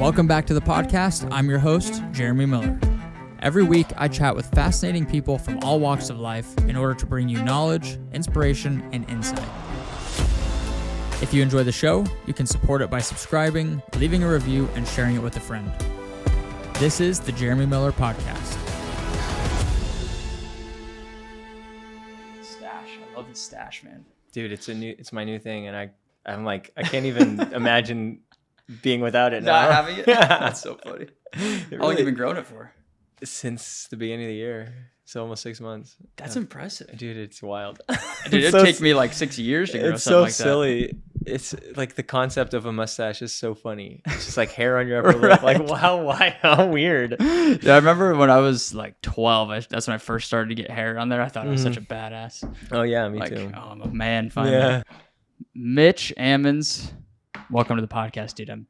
Welcome back to the podcast. I'm your host, Jeremy Miller. Every week, I chat with fascinating people from all walks of life in order to bring you knowledge, inspiration, and insight. If you enjoy the show, you can support it by subscribing, leaving a review, and sharing it with a friend. This is the Jeremy Miller Podcast. Stash. I love the stash, man. Dude, it's my new thing, and I'm like, I can't even imagine being without it now. Not having it? That's so funny. How long have you been growing it for? Since the beginning of the year. So almost 6 months. That's impressive. Dude, it's wild. Dude, it'd take me like 6 years to grow something like that. It's so silly. It's like the concept of a mustache is so funny. It's just like hair on your upper lip. Like, wow, why? How weird. Yeah, I remember when I was like 12, that's when I first started to get hair on there. I thought I was such a badass. Oh, yeah, me like, too. Oh, I'm a man finally. Yeah. Mitch Ammons, welcome to the podcast, dude. I'm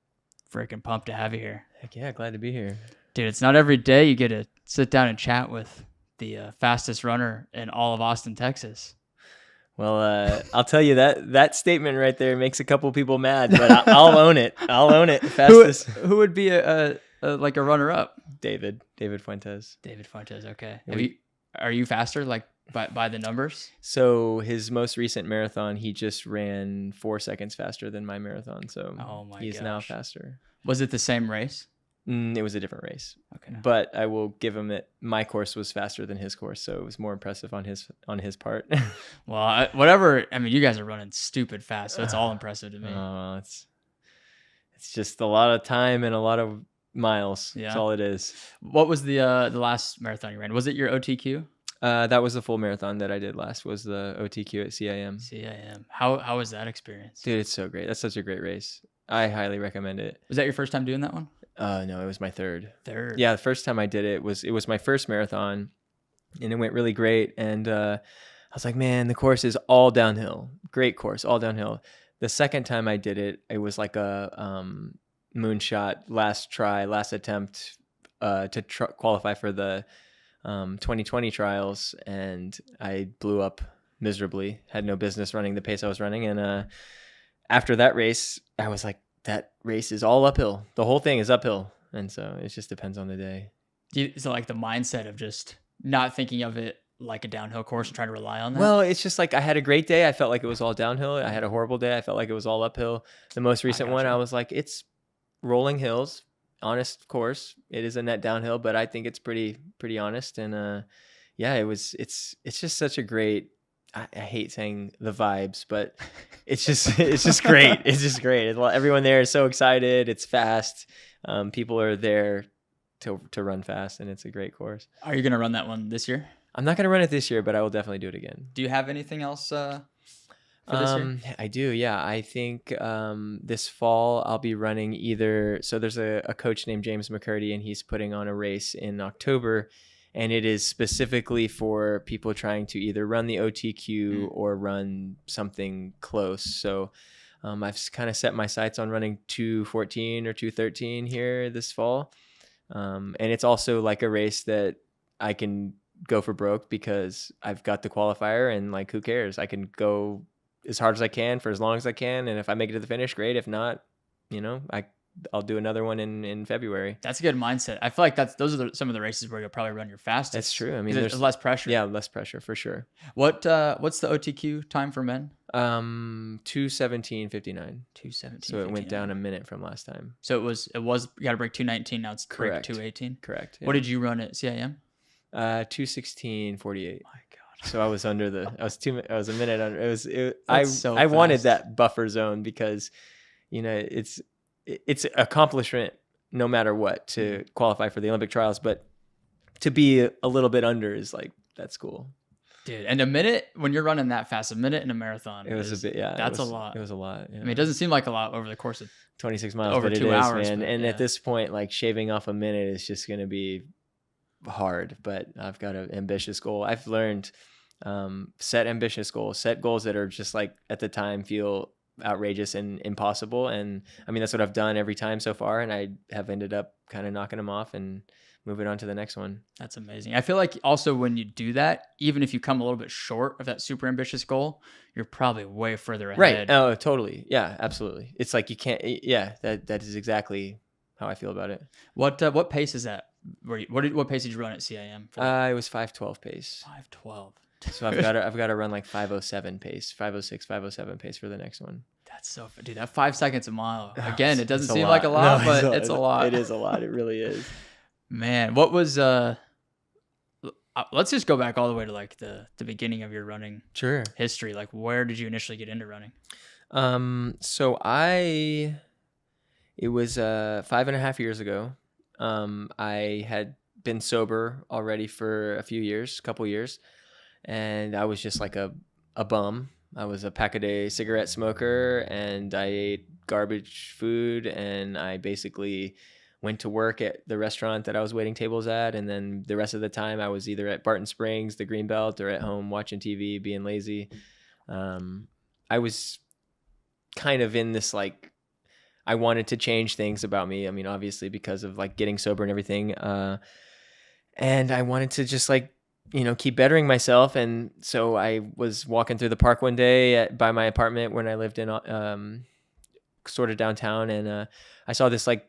freaking pumped to have you here. Heck yeah, glad to be here. Dude, it's not every day you get to sit down and chat with the fastest runner in all of Austin, Texas. Well, I'll tell you that statement right there makes a couple people mad, but I'll own it. I'll own it. Fastest. Who would be a runner-up? David Fuentes. David Fuentes. Okay. Are you faster, like by the numbers? So his most recent marathon, he just ran 4 seconds faster than my marathon. So he's now faster. Was it the same race? It was a different race. Okay. But I will give him it. My course was faster than his course, so it was more impressive on his part. Well, whatever. I mean, you guys are running stupid fast, so it's all impressive to me. It's just a lot of time and a lot of miles. Yeah. That's all it is. What was the last marathon you ran? Was it your OTQ? That was the full marathon that I did last. Was the OTQ at CIM. CIM. How was that experience? Dude, it's so great. That's such a great race. I highly recommend it. Was that your first time doing that one? No, it was my third. Yeah, the first time I did it was my first marathon, and it went really great. And I was like, man, the course is all downhill. Great course, all downhill. The second time I did it, it was like a moonshot, last attempt to qualify for the 2020 trials, and I blew up miserably. Had no business running the pace I was running, and after that race, I was like, that race is all uphill. The whole thing is uphill. And so it just depends on the day. Is it like the mindset of just not thinking of it like a downhill course and trying to rely on that? Well, it's just like I had a great day. I felt like it was all downhill. I had a horrible day. I felt like it was all uphill. The most recent one, I was like, it's rolling hills, honest course. It is a net downhill, but I think it's pretty honest. And it's just such a great, I hate saying the vibes, but it's just great. It's just great. Everyone there is so excited. It's fast. People are there to run fast, and it's a great course. Are you going to run that one this year? I'm not going to run it this year, but I will definitely do it again. Do you have anything else for this year? I do, yeah. I think this fall I'll be running so there's a coach named James McCurdy, and he's putting on a race in October. And it is specifically for people trying to either run the OTQ or run something close. So I've kind of set my sights on running 2:14 or 2:13 here this fall. And it's also like a race that I can go for broke because I've got the qualifier, and like, who cares? I can go as hard as I can for as long as I can. And if I make it to the finish, great. If not, I'll do another one in February. That's a good mindset. I feel like those are some of the races where you'll probably run your fastest. That's true. I mean, there's less pressure. Yeah, less pressure for sure. What's the OTQ time for men? 2:17:59. 2:17. So it went down a minute from last time. So it was you got to break 2:19. Now it's correct. Break 2:18. Correct. Yeah. What did you run at CIM? 2:16:48. My God. So I was under I was a minute under. I wanted that buffer zone because, it's accomplishment no matter what to qualify for the Olympic trials, but to be a little bit under is like, that's cool. Dude, and a minute when you're running that fast, a minute in a marathon. It was a bit, yeah. That's a lot. It was a lot. Yeah. I mean, it doesn't seem like a lot over the course of 26 miles, over but 2 hours, man. but, and yeah. At this point, like, shaving off a minute is just going to be hard, but I've got an ambitious goal. I've learned set ambitious goals, set goals that are just like at the time feel outrageous and impossible. And I mean, that's what I've done every time so far. And I have ended up kind of knocking them off and moving on to the next one. That's amazing. I feel like also when you do that, even if you come a little bit short of that super ambitious goal, you're probably way further ahead. Right. Oh, totally. Yeah, absolutely. It's like you can't, yeah, that is exactly how I feel about it. What pace is that? What pace did you run at CIM? It was 5:12 pace. 5:12. So I've got to run like 5:07 pace, 5:06, 5:07 pace for the next one. That's so, dude, that 5 seconds a mile. Again, it doesn't seem lot. like a lot, No, but it's a lot. It is a lot. It really is. Man, what was let's just go back all the way to like the beginning of your running history. Like, where did you initially get into running? So it was 5.5 years ago. I had been sober already for a couple years, and I was just like a bum. I was a pack-a-day cigarette smoker, and I ate garbage food, and I basically went to work at the restaurant that I was waiting tables at, and then the rest of the time I was either at Barton Springs, the Greenbelt, or at home watching TV, being lazy. I was kind of in this, like, I wanted to change things about me. I mean, obviously because of like getting sober and everything. And I wanted to just like, keep bettering myself. And so I was walking through the park one day by my apartment when I lived in sort of downtown. And I saw this like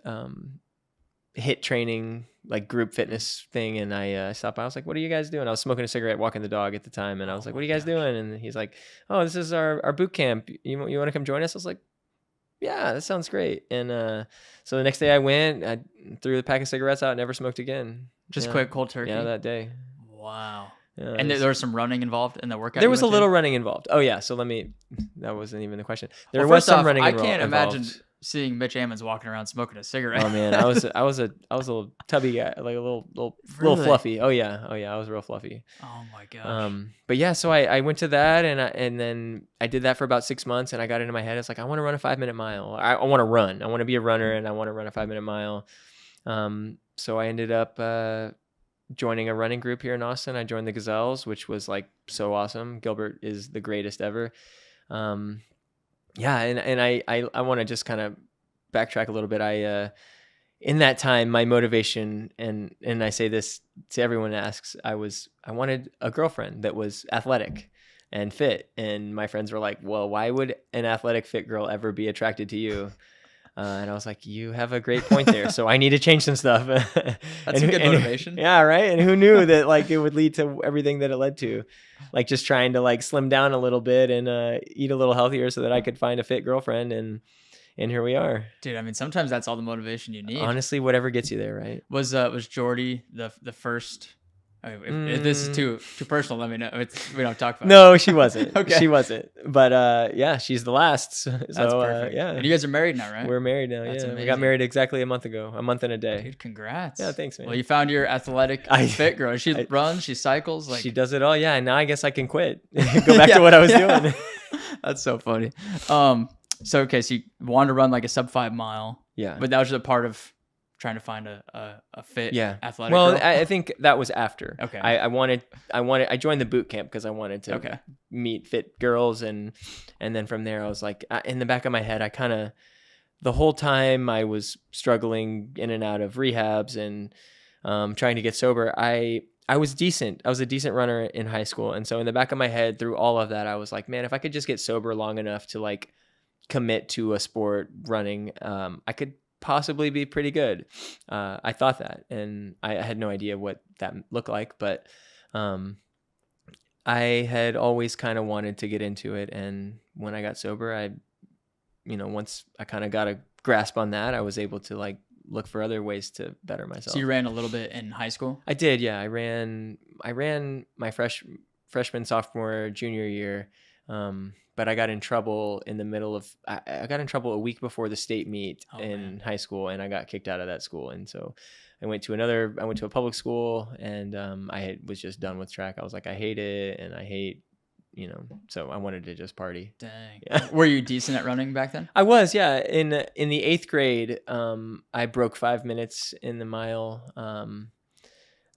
HIIT training, like group fitness thing. And I stopped by. I was like, what are you guys doing? I was smoking a cigarette, walking the dog at the time. And I was like, what are you guys doing? And he's like, oh, this is our boot camp. You want to come join us? I was like, yeah, that sounds great. And so the next day I went, I threw the pack of cigarettes out, never smoked again. Just quit cold turkey? Yeah, that day. Wow. Yeah, and there was some running involved in the workout? There was a little running involved. Oh, yeah. So that wasn't even the question. There was some running involved. I can't imagine seeing Mitch Ammons walking around smoking a cigarette. Oh, man. I was a little tubby guy, like a little fluffy. Oh, yeah. I was real fluffy. Oh, my gosh. But yeah, so I went to that, and then I did that for about 6 months, and I got into my head. It's like, I want to run a 5-minute mile. I want to run. I want to be a runner, and I want to run a 5-minute mile. So I ended up joining a running group here in Austin. I joined the Gazelles, which was like so awesome. Gilbert is the greatest ever. Yeah, and I want to just kind of backtrack a little bit. In that time, my motivation, and I say this to everyone that asks, I wanted a girlfriend that was athletic and fit. And my friends were like, well, why would an athletic fit girl ever be attracted to you? And I was like, you have a great point there. So I need to change some stuff. That's a good motivation. Yeah, right. And who knew that like it would lead to everything that it led to, like just trying to like slim down a little bit and eat a little healthier so that I could find a fit girlfriend. And here we are. Dude, I mean, sometimes that's all the motivation you need. Honestly, whatever gets you there, right? Was Jordy the first? If this is too personal, let me know. We don't talk about it. No, she wasn't. Okay. She wasn't. But yeah, she's the last. So, that's perfect. Yeah. And you guys are married now, right? We're married now. That's yeah. amazing. We got married exactly a month ago. A month and a day. Dude, congrats. Yeah, thanks, man. Well, you found your athletic fit girl. She runs, she cycles. Like, she does it all. Yeah, and now I guess I can quit. Go back to what I was doing. That's so funny. So you wanted to run like a sub 5 mile. Yeah. But that was just a part of trying to find a fit athletic girl? Well, I think that was after. Okay. I joined the boot camp because I wanted to meet fit girls, and then from there I was like, in the back of my head, I kind of, the whole time I was struggling in and out of rehabs and trying to get sober, I was decent. I was a decent runner in high school. And so in the back of my head, through all of that, I was like, man, if I could just get sober long enough to like commit to a sport, running, I could possibly be pretty good. I thought that, and I had no idea what that looked like, but I had always kind of wanted to get into it. And when I got sober, once I kind of got a grasp on that, I was able to like look for other ways to better myself. So you ran a little bit in high school? I did. Yeah. I ran my freshman, sophomore, junior year. But I got in trouble in the middle of, I got in trouble a week before the state meet in high school, and I got kicked out of that school. And so I went to a public school, and I was just done with track. I was like, I hate it, and I hate, so I wanted to just party. Dang. Yeah. Were you decent at running back then? I was, yeah. In the 8th grade, I broke 5 minutes in the mile.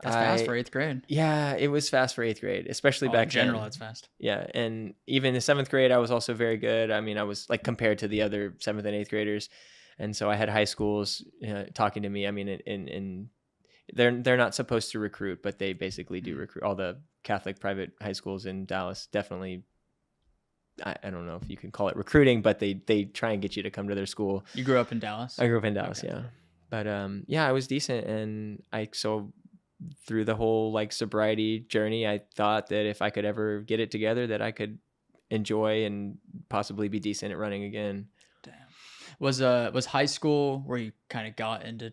That's fast for 8th grade. Yeah, it was fast for 8th grade, especially back then. In general, it's fast. Yeah, and even in 7th grade, I was also very good. I mean, I was like compared to the other 7th and 8th graders, and so I had high schools talking to me. I mean, in they're not supposed to recruit, but they basically do recruit. All the Catholic private high schools in Dallas definitely I don't know if you can call it recruiting, but they try and get you to come to their school. You grew up in Dallas? I grew up in Dallas, Okay. yeah. But I was decent, and so through the whole like sobriety journey, I thought that if I could ever get it together, that I could enjoy and possibly be decent at running again. Damn. Was high school where you kind of got into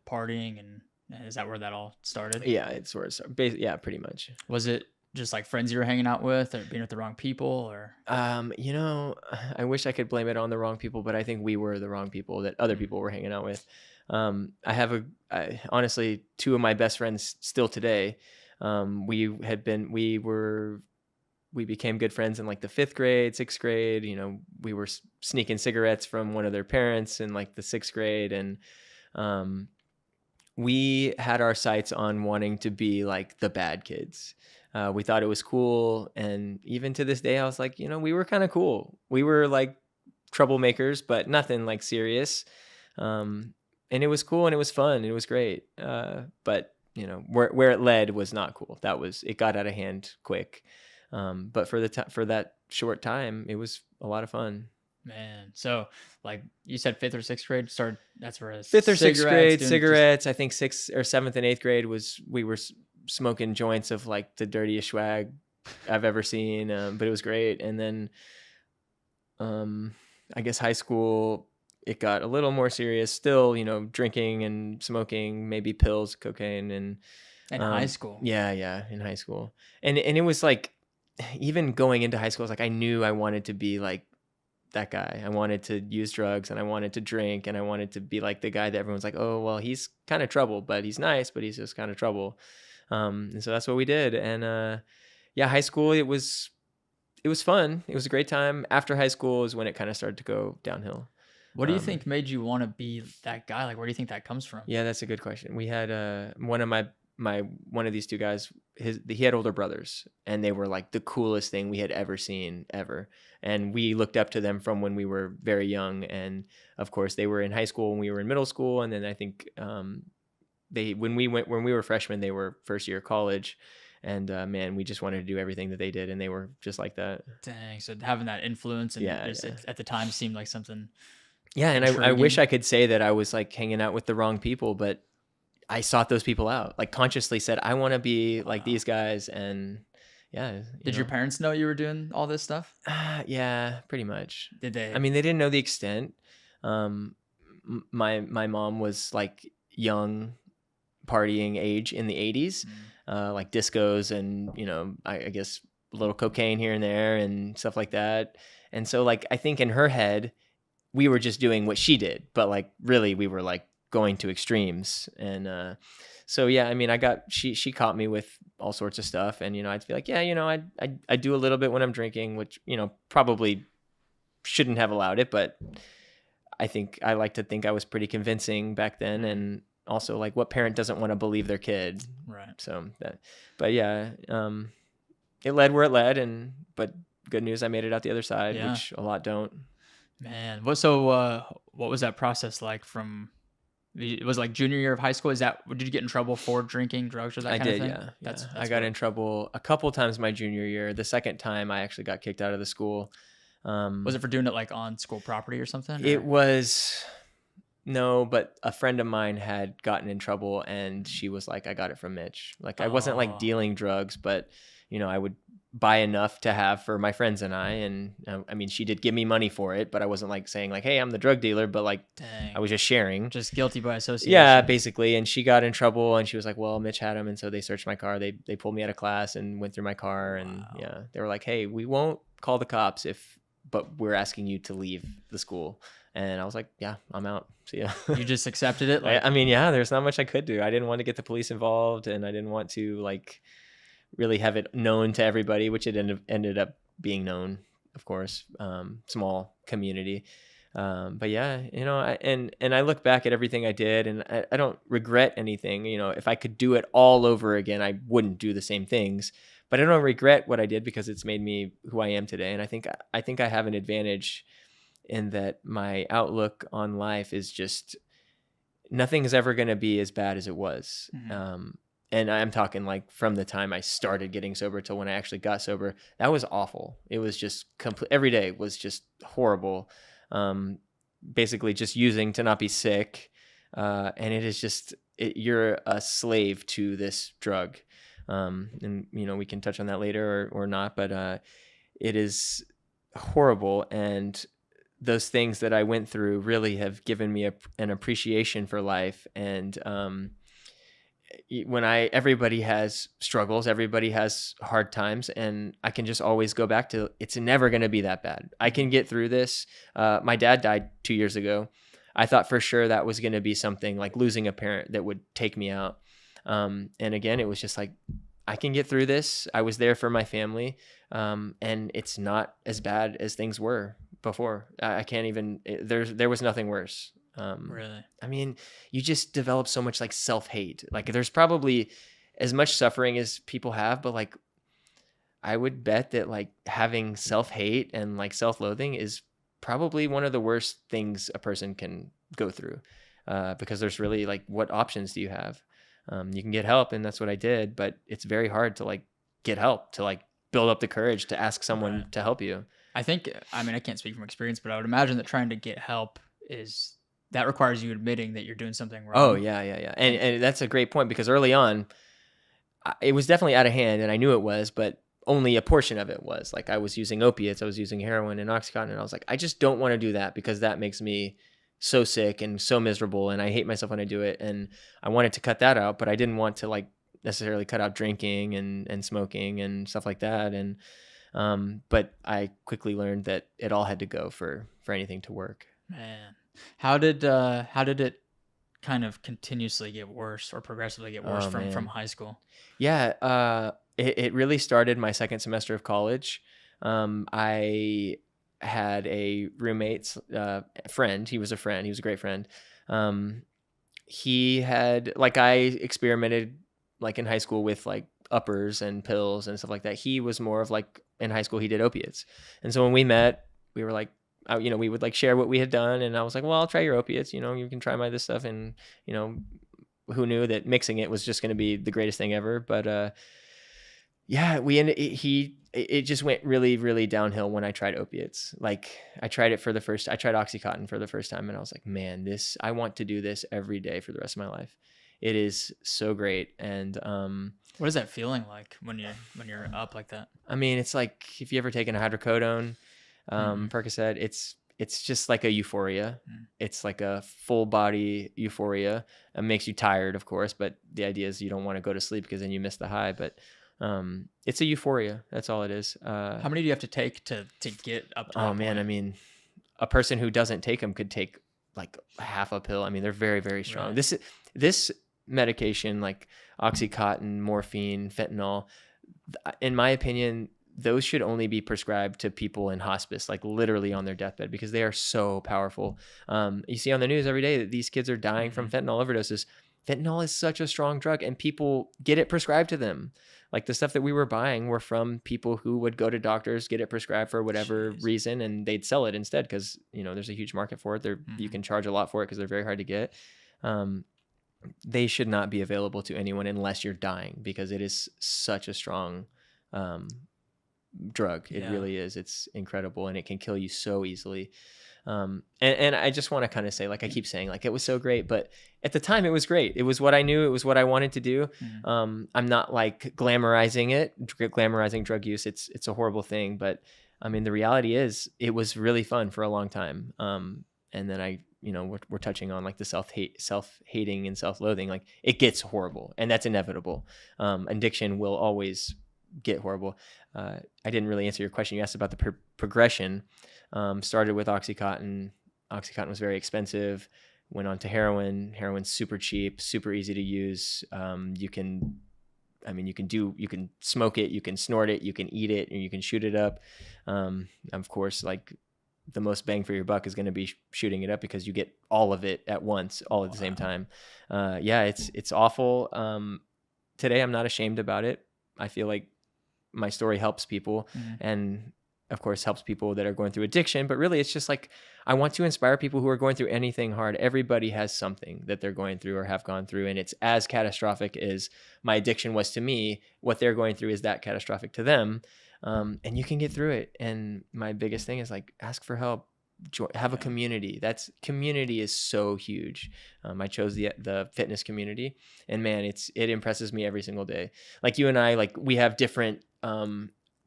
partying, and is that where that all started? Yeah, it's where it started. Yeah, pretty much. Was it just like friends you were hanging out with, or being with the wrong people, or? I wish I could blame it on the wrong people, but I think we were the wrong people that other people were hanging out with. Honestly, two of my best friends still today. We became good friends in like the 5th grade, 6th grade. We were sneaking cigarettes from one of their parents in like the 6th grade. And we had our sights on wanting to be like the bad kids. We thought it was cool. And even to this day, I was like, we were kind of cool. We were like troublemakers, but nothing like serious. And it was cool and it was fun. It was great. But where it led was not cool. It got out of hand quick. But for that short time, it was a lot of fun. Man, so like you said, 5th or 6th grade started. That's where 5th or 6th grade cigarettes. I think 6th or 7th and 8th grade we were smoking joints of like the dirtiest swag I've ever seen. But it was great. And then, I guess high school, it got a little more serious. Still, drinking and smoking, maybe pills, cocaine, and in high school. Yeah, in high school, and it was like, even going into high school, I was like, I knew I wanted to be like that guy. I wanted to use drugs, and I wanted to drink, and I wanted to be like the guy that everyone's like, oh, well, he's kind of trouble, but he's nice, but he's just kind of trouble. And so that's what we did. And high school, it was fun. It was a great time. After high school is when it kind of started to go downhill. What do you think made you want to be that guy? Like, where do you think that comes from? Yeah, that's a good question. We had one of these two guys, he had older brothers, and they were like the coolest thing we had ever seen ever. And we looked up to them from when we were very young. And of course they were in high school when we were in middle school. And then I think when we were freshmen, they were first year of college. And man, we just wanted to do everything that they did, and they were just like that. Dang. So having that influence and at the time seemed like something. Yeah, and I wish I could say that I was like hanging out with the wrong people, but I sought those people out. Like consciously said, I want to be like these guys. And yeah. Did your parents know you were doing all this stuff? Yeah, pretty much. Did they? I mean, they didn't know the extent. My mom was like young, partying age in the 80s, like discos and, I guess a little cocaine here and there and stuff like that. And so like, I think in her head, we were just doing what she did, but like really we were like going to extremes. And so yeah, I mean, she caught me with all sorts of stuff, and I'd be like, yeah, I do a little bit when I'm drinking, which probably shouldn't have allowed it, but I like to think I was pretty convincing back then. And also like, what parent doesn't want to believe their kid, right? So but yeah, it led where it led, but good news, I made it out the other side, which a lot don't. Man, what was that process like? It was like junior year of high school. Did you get in trouble for drinking drugs or that kind of thing? That's I got in trouble a couple times my junior year. The second time I actually got kicked out of the school. Was it for doing it like on school property or something? It was, no, but a friend of mine had gotten in trouble, and she was like, I got it from Mitch. Like, I wasn't like dealing drugs, but I would buy enough to have for my friends and I. And I mean, she did give me money for it, but I wasn't like saying like, hey, I'm the drug dealer, but like, dang, I was just sharing. Just guilty by association. Yeah, basically. And she got in trouble, and she was like, well, Mitch had him. And so they searched my car. They pulled me out of class and went through my car. And yeah, they were like, hey, we won't call the cops but we're asking you to leave the school. And I was like, yeah, I'm out. See ya. You just accepted it? I mean, yeah, there's not much I could do. I didn't want to get the police involved, and I didn't want to like really have it known to everybody, which it ended up being known, of course. Small community. But yeah, and I look back at everything I did, and I don't regret anything. If I could do it all over again, I wouldn't do the same things. But I don't regret what I did, because it's made me who I am today. And I think I have an advantage in that my outlook on life is just, nothing is ever going to be as bad as it was. Mm-hmm. and I'm talking like from the time I started getting sober till when I actually got sober, that was awful. It was just every day was just horrible. Basically just using to not be sick. And it is just, you're a slave to this drug. And we can touch on that later or not, but it is horrible. And those things that I went through really have given me an appreciation for life. And everybody has struggles, everybody has hard times, and I can just always go back to, it's never going to be that bad. I can get through this. My dad died 2 years ago. I thought for sure that was going to be something like losing a parent that would take me out. And again, it was just like, I can get through this. I was there for my family. And it's not as bad as things were before. I can't even, there was nothing worse. Really? I mean, you just develop so much like self-hate. Like there's probably as much suffering as people have, but like I would bet that like having self-hate and like self-loathing is probably one of the worst things a person can go through. Because there's really like, what options do you have? You can get help, and that's what I did, but it's very hard to like get help, to like build up the courage to ask someone to help you. I can't speak from experience, but I would imagine that trying to get help that requires you admitting that you're doing something wrong. Oh, yeah. And that's a great point, because early on, it was definitely out of hand, and I knew it was, but only a portion of it was. Like I was using opiates, I was using heroin and Oxycontin, and I was like, I just don't want to do that because that makes me so sick and so miserable, and I hate myself when I do it. And I wanted to cut that out, but I didn't want to like necessarily cut out drinking and smoking and stuff like that. And but I quickly learned that it all had to go for anything to work. Man, how did it kind of continuously get worse or progressively get worse from high school? Yeah, it really started my second semester of college. I had a roommate, friend. He was a friend. He was a great friend. He had, like, I experimented like in high school with like uppers and pills and stuff like that. He was more of like, in high school he did opiates. And so when we met, we were like, we would like share what we had done. And I was like, well, I'll try your opiates. You can try this stuff. And, who knew that mixing it was just going to be the greatest thing ever. But, yeah, it just went really, really downhill when I tried opiates. Like I tried Oxycontin for the first time, and I was like, man, I want to do this every day for the rest of my life. It is so great. And, what is that feeling like when you're up like that? I mean, it's like, if you ever taken a hydrocodone, Percocet, it's just like a euphoria. It's like a full body euphoria. It makes you tired, of course, but the idea is you don't want to go to sleep because then you miss the high. But it's a euphoria. That's all it is. How many do you have to take to get up to that man, point? I mean, a person who doesn't take them could take like half a pill. I mean, they're very, very strong. Right. This medication, like Oxycontin, morphine, fentanyl, in my opinion, those should only be prescribed to people in hospice, like literally on their deathbed, because they are so powerful. You see on the news every day that these kids are dying from fentanyl overdoses. Fentanyl is such a strong drug, and people get it prescribed to them. Like the stuff that we were buying were from people who would go to doctors, get it prescribed for whatever reason, and they'd sell it instead because, there's a huge market for it. You can charge a lot for it because they're very hard to get. They should not be available to anyone unless you're dying, because it is such a strong drug. It really is. It's incredible, and it can kill you so easily. And I just want to kind of say, like I keep saying, like it was so great, but at the time it was great. It was what I knew. It was what I wanted to do. I'm not like glamorizing drug use. It's a horrible thing, but I mean, the reality is it was really fun for a long time. And then we're touching on like the self-hating and self-loathing. Like it gets horrible, and that's inevitable. Addiction will always get horrible. I didn't really answer your question. You asked about the progression. Started with Oxycontin. Oxycontin was very expensive. Went on to heroin. Heroin's super cheap, super easy to use. You can smoke it, you can snort it, you can eat it, and you can shoot it up. Of course, like the most bang for your buck is going to be shooting it up, because you get all of it at once, all at the same time. It's awful. Today I'm not ashamed about it. I feel like my story helps people, and of course, helps people that are going through addiction, but really it's just like, I want to inspire people who are going through anything hard. Everybody has something that they're going through or have gone through, and it's as catastrophic as my addiction was to me. What they're going through is that catastrophic to them. And you can get through it. And my biggest thing is like, ask for help. Have a community. Community is so huge. I chose the fitness community, and man, it impresses me every single day. Like you and I, like we have different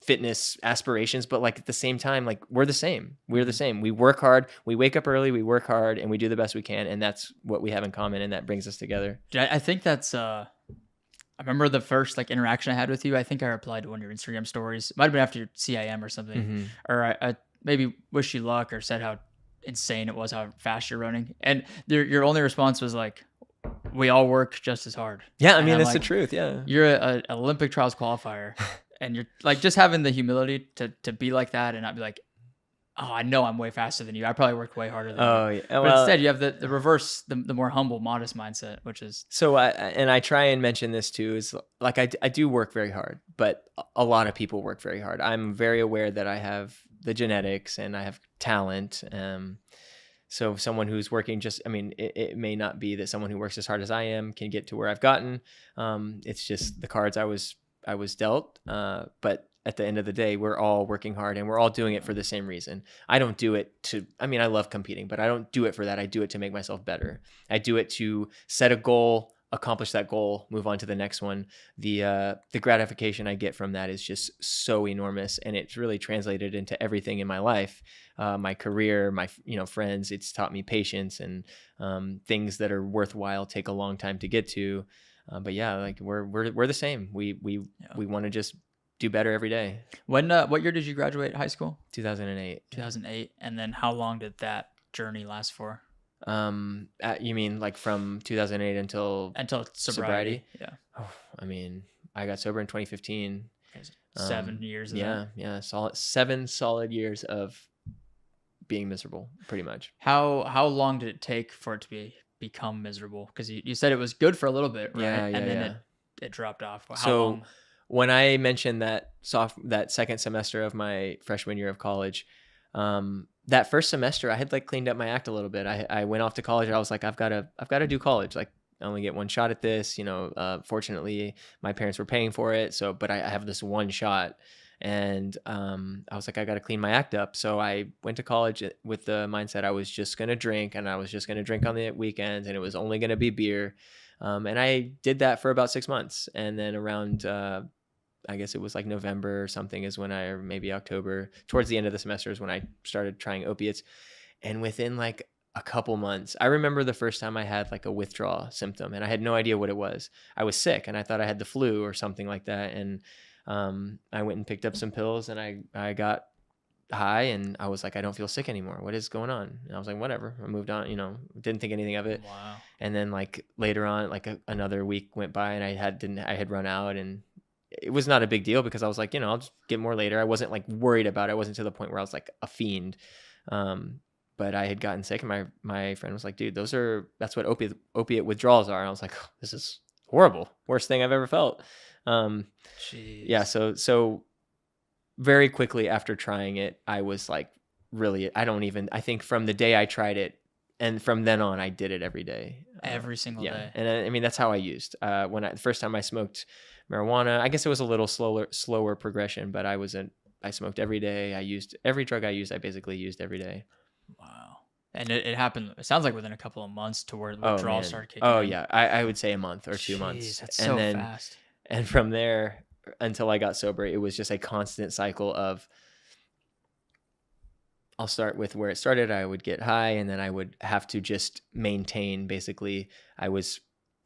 fitness aspirations, but like at the same time, like we're the same. We work hard, we wake up early, we work hard, and we do the best we can, and that's what we have in common, and that brings us together. I think that's I remember the first like interaction I had with you. I think I replied to one of your Instagram stories. It might have been after CIM or something, or I maybe wish you luck or said how insane it was, how fast you're running, and your only response was like, we all work just as hard. Yeah, I mean, that's like, the truth. Yeah, you're an Olympic trials qualifier. And you're like just having the humility to be like that and not be like, oh, I know I'm way faster than you. I probably worked way harder than you. Yeah. But instead, you have the reverse, the more humble, modest mindset, which is. So I try and mention this too, is like I do work very hard, but a lot of people work very hard. I'm very aware that I have the genetics and I have talent. So someone who's working it may not be that someone who works as hard as I am can get to where I've gotten. It's just the cards I was dealt, but at the end of the day, we're all working hard and we're all doing it for the same reason. I don't do it I love competing, but I don't do it for that. I do it to make myself better. I do it to set a goal, accomplish that goal, move on to the next one. The gratification I get from that is just so enormous, and it's really translated into everything in my life, my career, my friends. It's taught me patience, and things that are worthwhile take a long time to get to. But yeah, like we're the same. We want to just do better every day. When what year did you graduate high school? 2008. 2008. And then how long did that journey last for? You mean like from 2008 until sobriety? Yeah. Oh, I mean, I got sober in 2015. 7 years of that. Yeah, 7 solid years of being miserable, pretty much. How long did it take for it to become miserable? Because you said it was good for a little bit, right? Yeah, and then it dropped off. How long? When I mentioned that second semester of my freshman year of college, that first semester I had like cleaned up my act a little bit. I went off to college. I was like, I've got to do college. Like I only get one shot at this. Fortunately, my parents were paying for it. But I have this one shot. And I was like, I got to clean my act up. So I went to college with the mindset I was just going to drink, and I was just going to drink on the weekends, and it was only going to be beer. And I did that for about 6 months. And then around, I guess it was like November or something or maybe October, towards the end of the semester is when I started trying opiates. And within like a couple months, I remember the first time I had like a withdrawal symptom, and I had no idea what it was. I was sick, and I thought I had the flu or something like that. And I went and picked up some pills, and I got high, and I was like, I don't feel sick anymore. What is going on? And I was like, whatever. I moved on, didn't think anything of it. Wow. And then like later on, like another week went by, and I had run out, and it was not a big deal because I was like, I'll just get more later. I wasn't like worried about it. I wasn't to the point where I was like a fiend. But I had gotten sick, and my friend was like, dude, that's what opiate withdrawals are. And I was like, oh, this is horrible. Worst thing I've ever felt. Jeez. Yeah. So very quickly after trying it, I was like, really, I think from the day I tried it, and from then on, I did it every day. Every single day. And I mean, that's how I used. The first time I smoked marijuana, I guess it was a little slower progression, but I smoked every day. I used every drug I basically used every day. Wow. And it happened, it sounds like within a couple of months to where the withdrawals started kicking in. Oh yeah. I would say a month or 2 months. That's so fast. And from there until I got sober, it was just a constant cycle of, I'll start with where it started. I would get high, and then I would have to just maintain. Basically,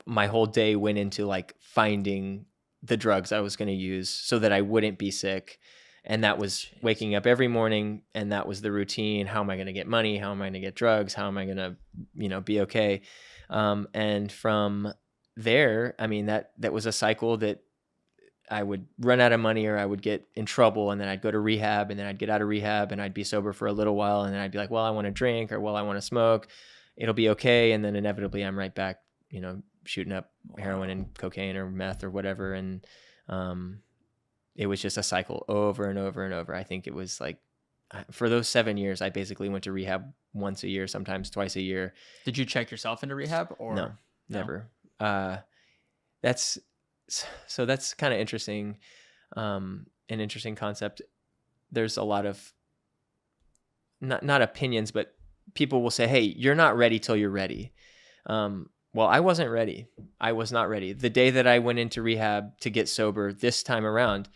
my whole day went into like finding the drugs I was going to use so that I wouldn't be sick. And that was waking up every morning, and that was the routine. How am I going to get money? How am I going to get drugs? How am I going to, be okay? And from there, I mean, that was a cycle that I would run out of money, or I would get in trouble, and then I'd go to rehab, and then I'd get out of rehab, and I'd be sober for a little while, and then I'd be like, well, I want to drink, or well, I want to smoke. It'll be okay. And then inevitably I'm right back, shooting up heroin and cocaine or meth or whatever. And it was just a cycle over and over and over. I think it was like for those 7 years, I basically went to rehab once a year, sometimes twice a year. Did you check yourself into rehab or No, never. That's kind of interesting. An interesting concept. There's a lot of not opinions, but people will say, hey, you're not ready till you're ready. Well, I wasn't ready. I was not ready. The day that I went into rehab to get sober this time around,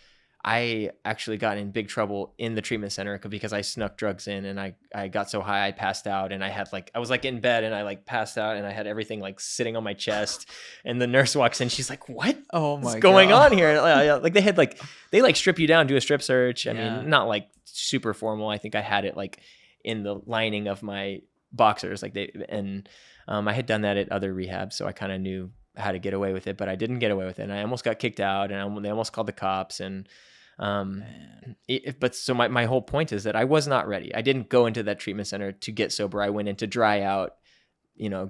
I actually got in big trouble in the treatment center because I snuck drugs in, and I got so high I passed out, and I was like in bed and I like passed out, and I had everything like sitting on my chest, and the nurse walks in, she's like, "What? What's going on here?" Like they strip you down, do a strip search. I mean, not like super formal. I think I had it like in the lining of my boxers, like I had done that at other rehabs, so I kind of knew how to get away with it, but I didn't get away with it, and I almost got kicked out, and they almost called the cops, and but so my whole point is that I was not ready. I didn't go into that treatment center to get sober. I went in to dry out,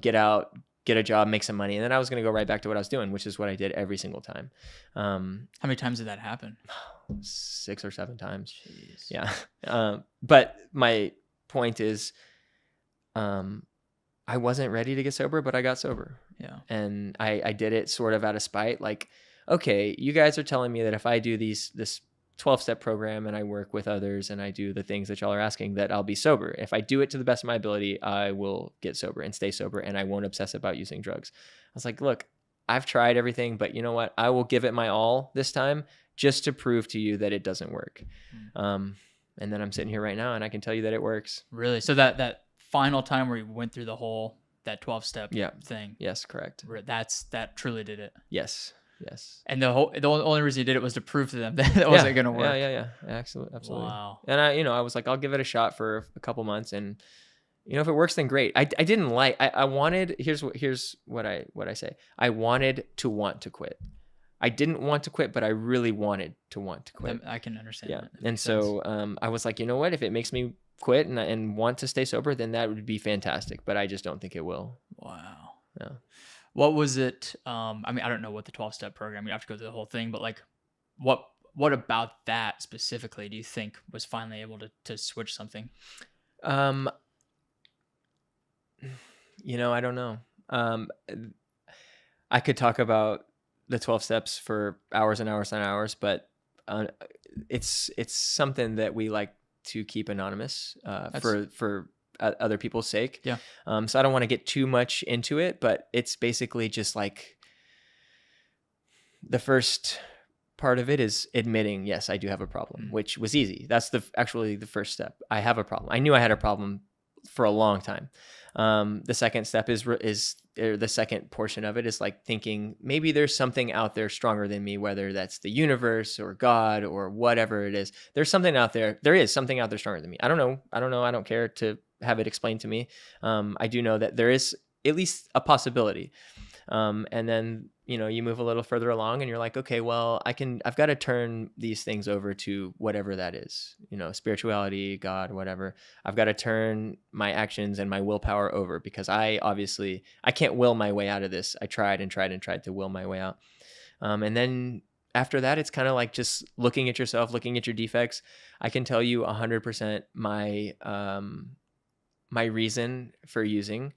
get out, get a job, make some money, and then I was going to go right back to what I was doing, which is what I did every single time. How many times did that happen? 6 or 7 times. Jeez. Yeah. But my point is, I wasn't ready to get sober, but I got sober. Yeah. And I did it sort of out of spite. Like, okay, you guys are telling me that if I do this 12-step program and I work with others and I do the things that y'all are asking, that I'll be sober. If I do it to the best of my ability, I will get sober and stay sober, and I won't obsess about using drugs. I was like, look, I've tried everything, but you know what? I will give it my all this time just to prove to you that it doesn't work. And then I'm sitting here right now and I can tell you that it works. Really? So that final time where you went through that 12-step thing. Yes, correct. That truly did it. Yes. And the only reason you did it was to prove to them that it wasn't going to work. Yeah. Absolutely. Wow. And I was like, I'll give it a shot for a couple months, and if it works, then great. I didn't like. I wanted. Here's what I say. I wanted to want to quit. I didn't want to quit, but I really wanted to want to quit. I can understand. Yeah. That And so I was like, you know what? If it makes me quit and want to stay sober, then that would be fantastic. But I just don't think it will. Wow. Yeah. What was it? I mean, I don't know what the 12-step program, you have to go through the whole thing, but like what about that specifically do you think was finally able to switch something? I don't know. I could talk about the 12 steps for hours and hours and hours, but it's something that we like to keep anonymous for other people's sake. Yeah. So I don't want to get too much into it, but it's basically just like the first part of it is admitting, yes, I do have a problem, which was easy. That's actually the first step. I have a problem. I knew I had a problem for a long time. The second step is the second portion of it is like thinking maybe there's something out there stronger than me, whether that's the universe or God or whatever it is. There's something out there. There is something out there stronger than me. I don't know. I don't care to have it explained to me. I do know that there is at least a possibility. And then, you move a little further along and you're like, okay, well, I've got to turn these things over to whatever that is, spirituality, God, whatever. I've got to turn my actions and my willpower over because I can't will my way out of this. I tried and tried and tried to will my way out. And then after that, it's kind of like just looking at yourself, looking at your defects. I can tell you 100% my reason for using.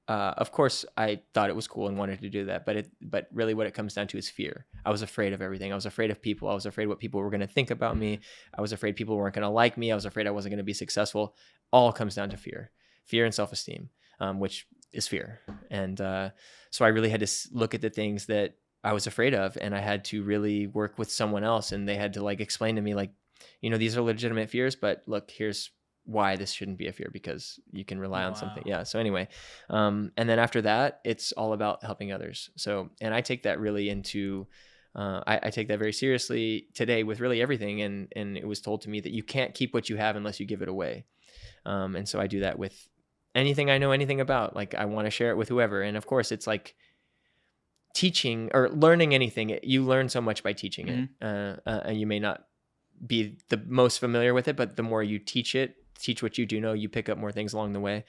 Of course, I thought it was cool and wanted to do that, but really what it comes down to is fear. I was afraid of everything. I was afraid of people. I was afraid what people were going to think about me. I was afraid people weren't going to like me. I was afraid I wasn't going to be successful. All comes down to fear and self-esteem, which is fear. And so I really had to look at the things that I was afraid of, and I had to really work with someone else, and they had to like explain to me like, these are legitimate fears, but look, here's why this shouldn't be a fear, because you can rely on something. Yeah. So anyway, and then after that, it's all about helping others. So, and I take that really into, I take that very seriously today with really everything. And it was told to me that you can't keep what you have unless you give it away. And so I do that with anything I know anything about. Like I want to share it with whoever. And of course it's like teaching or learning anything. You learn so much by teaching it. And you may not be the most familiar with it, but the more you teach what you do know, you pick up more things along the way.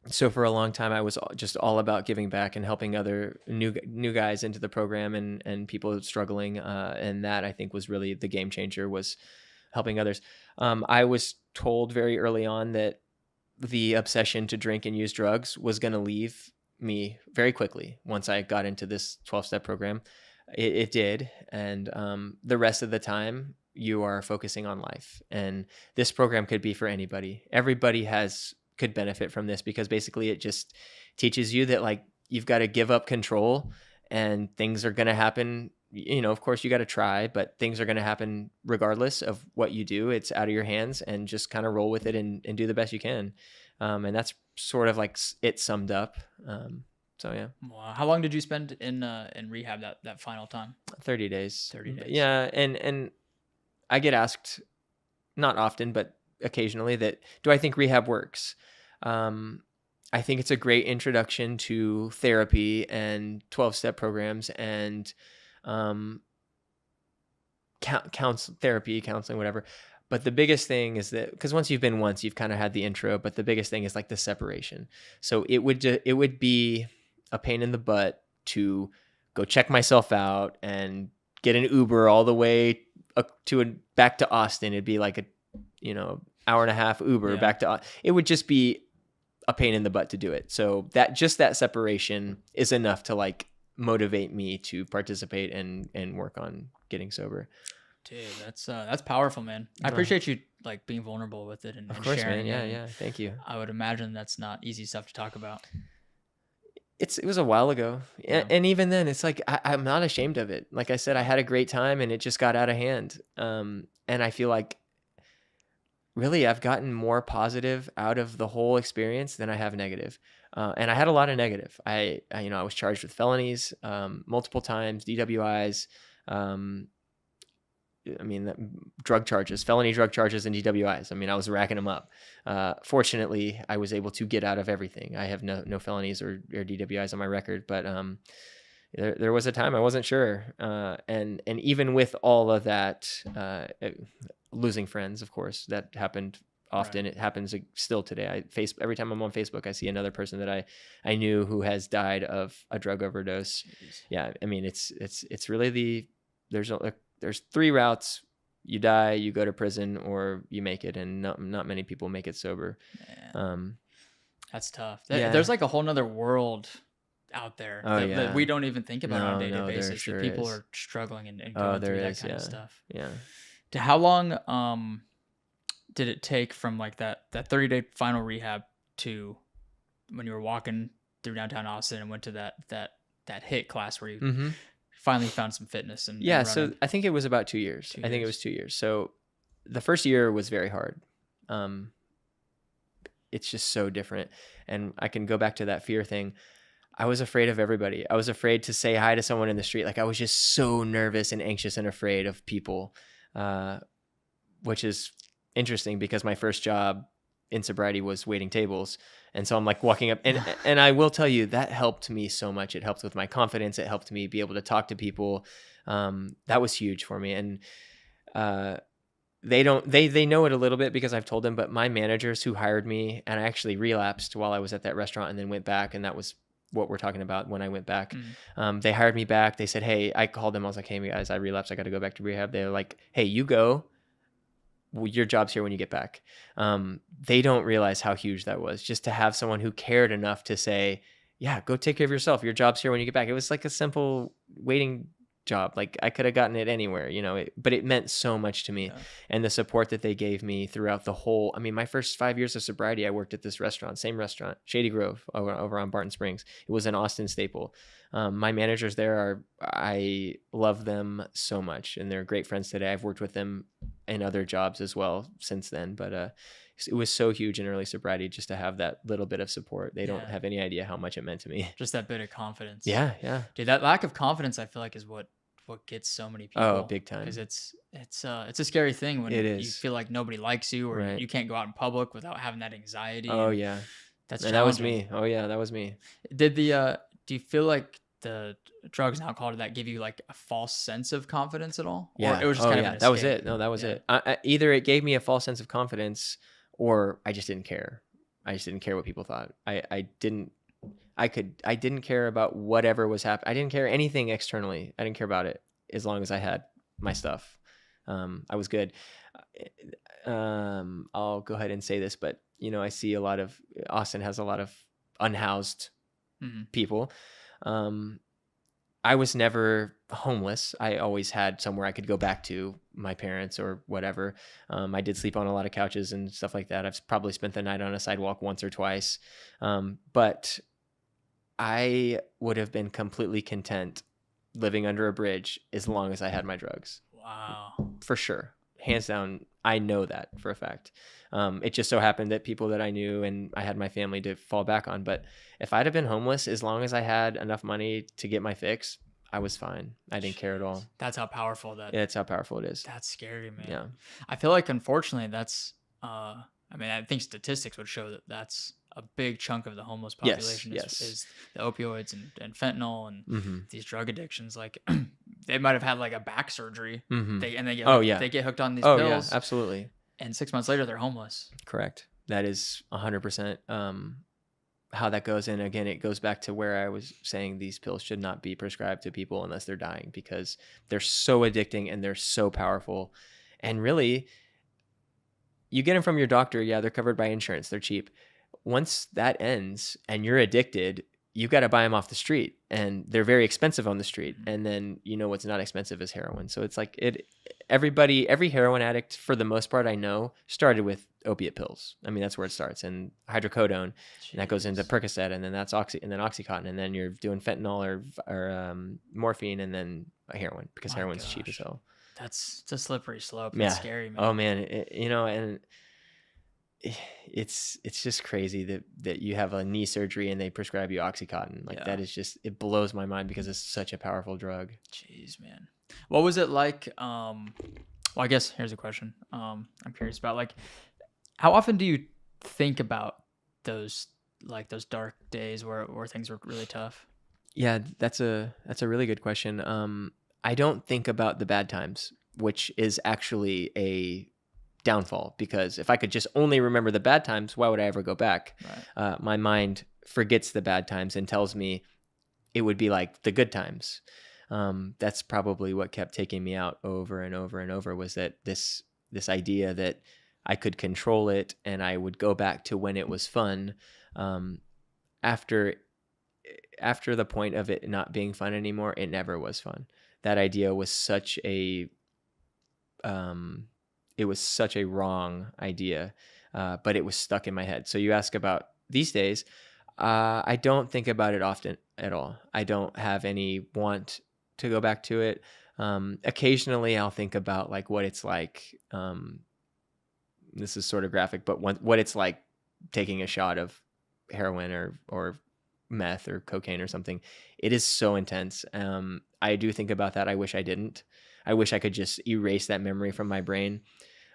So for a long time, I was just all about giving back and helping other new guys into the program and people struggling. And that I think was really the game changer, was helping others. I was told very early on that the obsession to drink and use drugs was going to leave me very quickly once I got into this 12-step program. It did. And the rest of the time, you are focusing on life. And this program could be for anybody. Everybody could benefit from this, because basically it just teaches you that, like, you've got to give up control and things are going to happen. You know, of course you got to try, but things are going to happen regardless of what you do. It's out of your hands, and just kind of roll with it and do the best you can. And that's sort of like it summed up. So yeah. Wow. How long did you spend in rehab that final time? 30 days. 30 days. Yeah. And I get asked, not often, but occasionally, that do I think rehab works? I think it's a great introduction to therapy and 12-step programs and counseling, whatever. But the biggest thing is that, because once you've been once, you've kind of had the intro, but the biggest thing is like the separation. So it would be a pain in the butt to go check myself out and get an Uber all the way back to Austin. It'd be like a, hour and a half Uber back to, it would just be a pain in the butt to do it. So that separation is enough to like motivate me to participate and work on getting sober. Dude, that's powerful, man. I appreciate you like being vulnerable with it and sharing. Man. Yeah. Thank you. I would imagine that's not easy stuff to talk about. It was a while ago. Yeah. And even then, it's like, I'm not ashamed of it. Like I said, I had a great time and it just got out of hand. And I feel like really I've gotten more positive out of the whole experience than I have negative. And I had a lot of negative. I was charged with felonies multiple times, DWIs, drug charges, felony drug charges and DWIs. I was racking them up. Fortunately, I was able to get out of everything. I have no felonies or DWIs on my record, but there was a time I wasn't sure. And even with all of that, losing friends, of course, that happened often. Right. It happens still today. Every time I'm on Facebook, I see another person that I knew who has died of a drug overdose. Jeez. Yeah. It's really there's 3 routes. You die, you go to prison, or you make it. And not many people make it sober. That's tough. There's like a whole nother world out there that we don't even think about on a day-to-day basis. Sure that people are struggling and going through that kind of stuff. Yeah. How long did it take from like that 30-day final rehab to when you were walking through downtown Austin and went to that HIT class where you finally found some fitness and running? So I think it was about 2 years. I think it was 2 years. So the first year was very hard. It's just so different. And I can go back to that fear thing. I was afraid of everybody. I was afraid to say hi to someone in the street. Like I was just so nervous and anxious and afraid of people, which is interesting because my first job in sobriety was waiting tables. And so I'm like walking up and I will tell you that helped me so much. It helped with my confidence. It helped me be able to talk to people. That was huge for me. And, they know it a little bit because I've told them, but my managers who hired me, and I actually relapsed while I was at that restaurant and then went back. And that was what we're talking about when I went back. They hired me back. They said, hey, I called them. I was like, hey guys, I relapsed. I got to go back to rehab. They're like, hey, you go. Your job's here when you get back. They don't realize how huge that was, just to have someone who cared enough to say, yeah, go take care of yourself. Your job's here when you get back. It was like a simple waiting job. Like I could have gotten it anywhere, but it meant so much to me. Yeah. And the support that they gave me throughout the whole, my first 5 years of sobriety, I worked at this restaurant, same restaurant, Shady Grove over on Barton Springs. It was an Austin staple. My managers there I love them so much, and they're great friends today. I've worked with them in other jobs as well since then, but it was so huge in early sobriety just to have that little bit of support. They don't have any idea how much it meant to me. Just that bit of confidence. Yeah. Dude, that lack of confidence, I feel like, is what gets so many people. Oh, big time. Because it's a scary thing when you feel like nobody likes you, or you can't go out in public without having that anxiety. Oh yeah, that was me. Oh yeah, that was me. Do you feel like the drugs and alcohol, did that give you like a false sense of confidence at all? Yeah. Or it was just kind of an escape? That was it. No, that was it. Either it gave me a false sense of confidence, or I just didn't care. I just didn't care what people thought. I didn't care about whatever was happening. I didn't care anything externally. I didn't care about it as long as I had my stuff. I was good. I'll go ahead and say this, but I see Austin has a lot of unhoused people. I was never homeless. I always had somewhere I could go back to, my parents or whatever. I did sleep on a lot of couches and stuff like that. I've probably spent the night on a sidewalk once or twice. But I would have been completely content living under a bridge as long as I had my drugs. Wow. For sure. Hands down. I know that for a fact. It just so happened that people that I knew and I had my family to fall back on. But if I'd have been homeless, as long as I had enough money to get my fix, I was fine. I didn't care at all. That's how powerful that. Yeah, that's how powerful it is. That's scary, man. Yeah. I feel like, unfortunately, that's, I think statistics would show that that's a big chunk of the homeless population is the opioids and fentanyl and these drug addictions. Like, they might have had like a back surgery. They get hooked on these pills. Yeah, absolutely. And 6 months later, they're homeless. Correct. That is 100% how that goes. And again, it goes back to where I was saying these pills should not be prescribed to people unless they're dying, because they're so addicting and they're so powerful. And really, you get them from your doctor. Yeah, they're covered by insurance. They're cheap. Once that ends and you're addicted, you got to buy them off the street, and they're very expensive on the street. And then what's not expensive is heroin. So it's like every heroin addict for the most part I know started with opiate pills. I mean, that's where it starts, and hydrocodone, and that goes into Percocet, and then that's Oxycontin, and then you're doing fentanyl or morphine, and then heroin, because heroin's cheap as hell. It's a slippery slope. It's scary, man. Oh man, and it's just crazy that you have a knee surgery and they prescribe you Oxycontin. That is just, it blows my mind because it's such a powerful drug. Jeez, man. What was it like? Well, I guess here's a question. I'm curious about, like, how often do you think about those dark days where things were really tough? Yeah, that's a really good question. I don't think about the bad times, which is actually a downfall, because if I could just only remember the bad times, why would I ever go back? Right. My mind forgets the bad times and tells me it would be like the good times. That's probably what kept taking me out over and over and over, was that this idea that I could control it and I would go back to when it was fun. After the point of it not being fun anymore, it never was fun. That idea was such a wrong idea, but it was stuck in my head. So you ask about these days, I don't think about it often at all. I don't have any want to go back to it. Occasionally I'll think about like what it's like. This is sort of graphic, but what it's like taking a shot of heroin or meth or cocaine or something. It is so intense. I do think about that. I wish I didn't. I wish I could just erase that memory from my brain.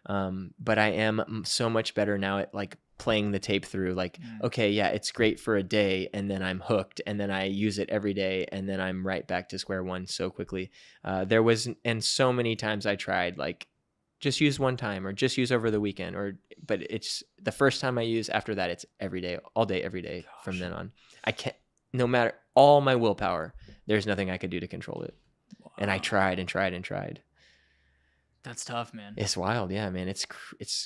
But I am so much better now at like playing the tape through, like, okay, yeah, it's great for a day, and then I'm hooked, and then I use it every day, and then I'm right back to square one so quickly. And so many times I tried, like, just use one time or just use over the weekend, but it's the first time I use. After that, it's every day, all day, every day. Gosh. From then on. I can't, no matter all my willpower, there's nothing I could do to control it. Wow. And I tried and tried and tried. That's tough, man. It's wild. Yeah, man. It's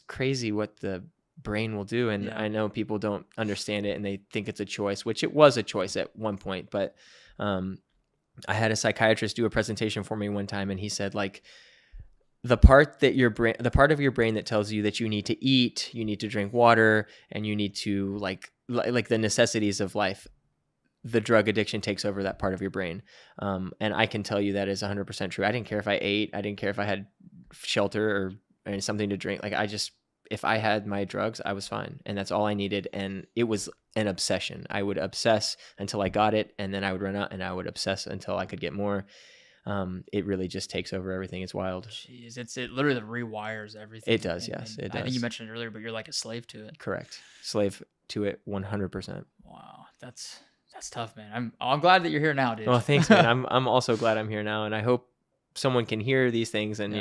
crazy what the brain will do. And I know people don't understand it and they think it's a choice, which it was a choice at one point. But I had a psychiatrist do a presentation for me one time, and he said, like, the part of your brain that tells you that you need to eat, you need to drink water, and you need to like the necessities of life, the drug addiction takes over that part of your brain. And I can tell you that is 100% true. I didn't care if I ate. I didn't care if I had shelter or something to drink. Like, if I had my drugs, I was fine. And that's all I needed. And it was an obsession. I would obsess until I got it, and then I would run out, and I would obsess until I could get more. It really just takes over everything. It's wild. Jeez, it literally rewires everything. It does, yes. It does. I think you mentioned it earlier, but you're like a slave to it. Correct. Slave to it 100%. Wow. That's tough, man. I'm glad that you're here now, dude. Well, thanks, man. I'm also glad I'm here now, and I hope someone can hear these things, and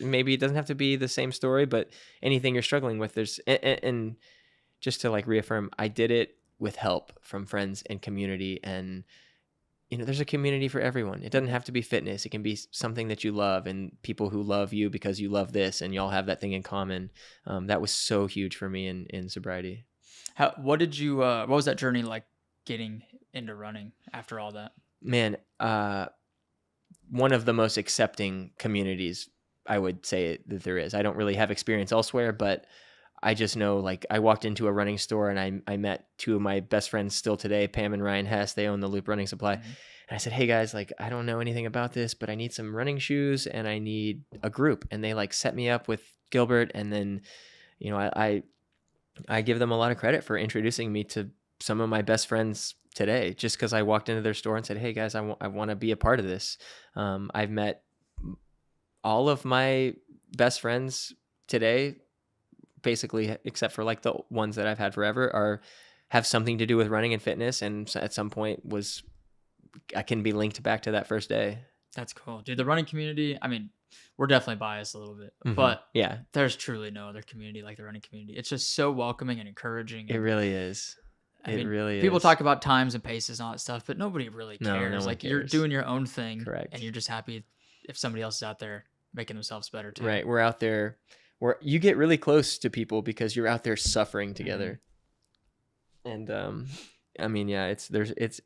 maybe it doesn't have to be the same story, but anything you're struggling with, and just to like reaffirm, I did it with help from friends and community, and there's a community for everyone. It doesn't have to be fitness. It can be something that you love and people who love you because you love this and y'all have that thing in common. That was so huge for me in sobriety. What was that journey like getting into running after all that? Man, one of the most accepting communities I would say that there is. I don't really have experience elsewhere, but I just know, like, I walked into a running store and I met two of my best friends still today, Pam and Ryan Hess. They own the Loop Running Supply. Mm-hmm. And I said, hey guys, like, I don't know anything about this, but I need some running shoes and I need a group. And they like set me up with Gilbert. And then, I give them a lot of credit for introducing me to some of my best friends today, just because I walked into their store and said, hey guys, I want to be a part of this. I've met all of my best friends today, basically, except for like the ones that I've had forever, have something to do with running and fitness. And at some point I can be linked back to that first day. That's cool. Dude, the running community, I mean, we're definitely biased a little bit, Mm-hmm. but yeah, there's truly no other community like the running community. It's just so welcoming and encouraging. It really is. People talk about times and paces and all that stuff, but nobody really cares. No one like cares. You're doing your own thing. Correct. And you're just happy if somebody else is out there making themselves better too. Right. We're out there where you get really close to people because you're out there suffering together. Mm-hmm. And I mean, yeah,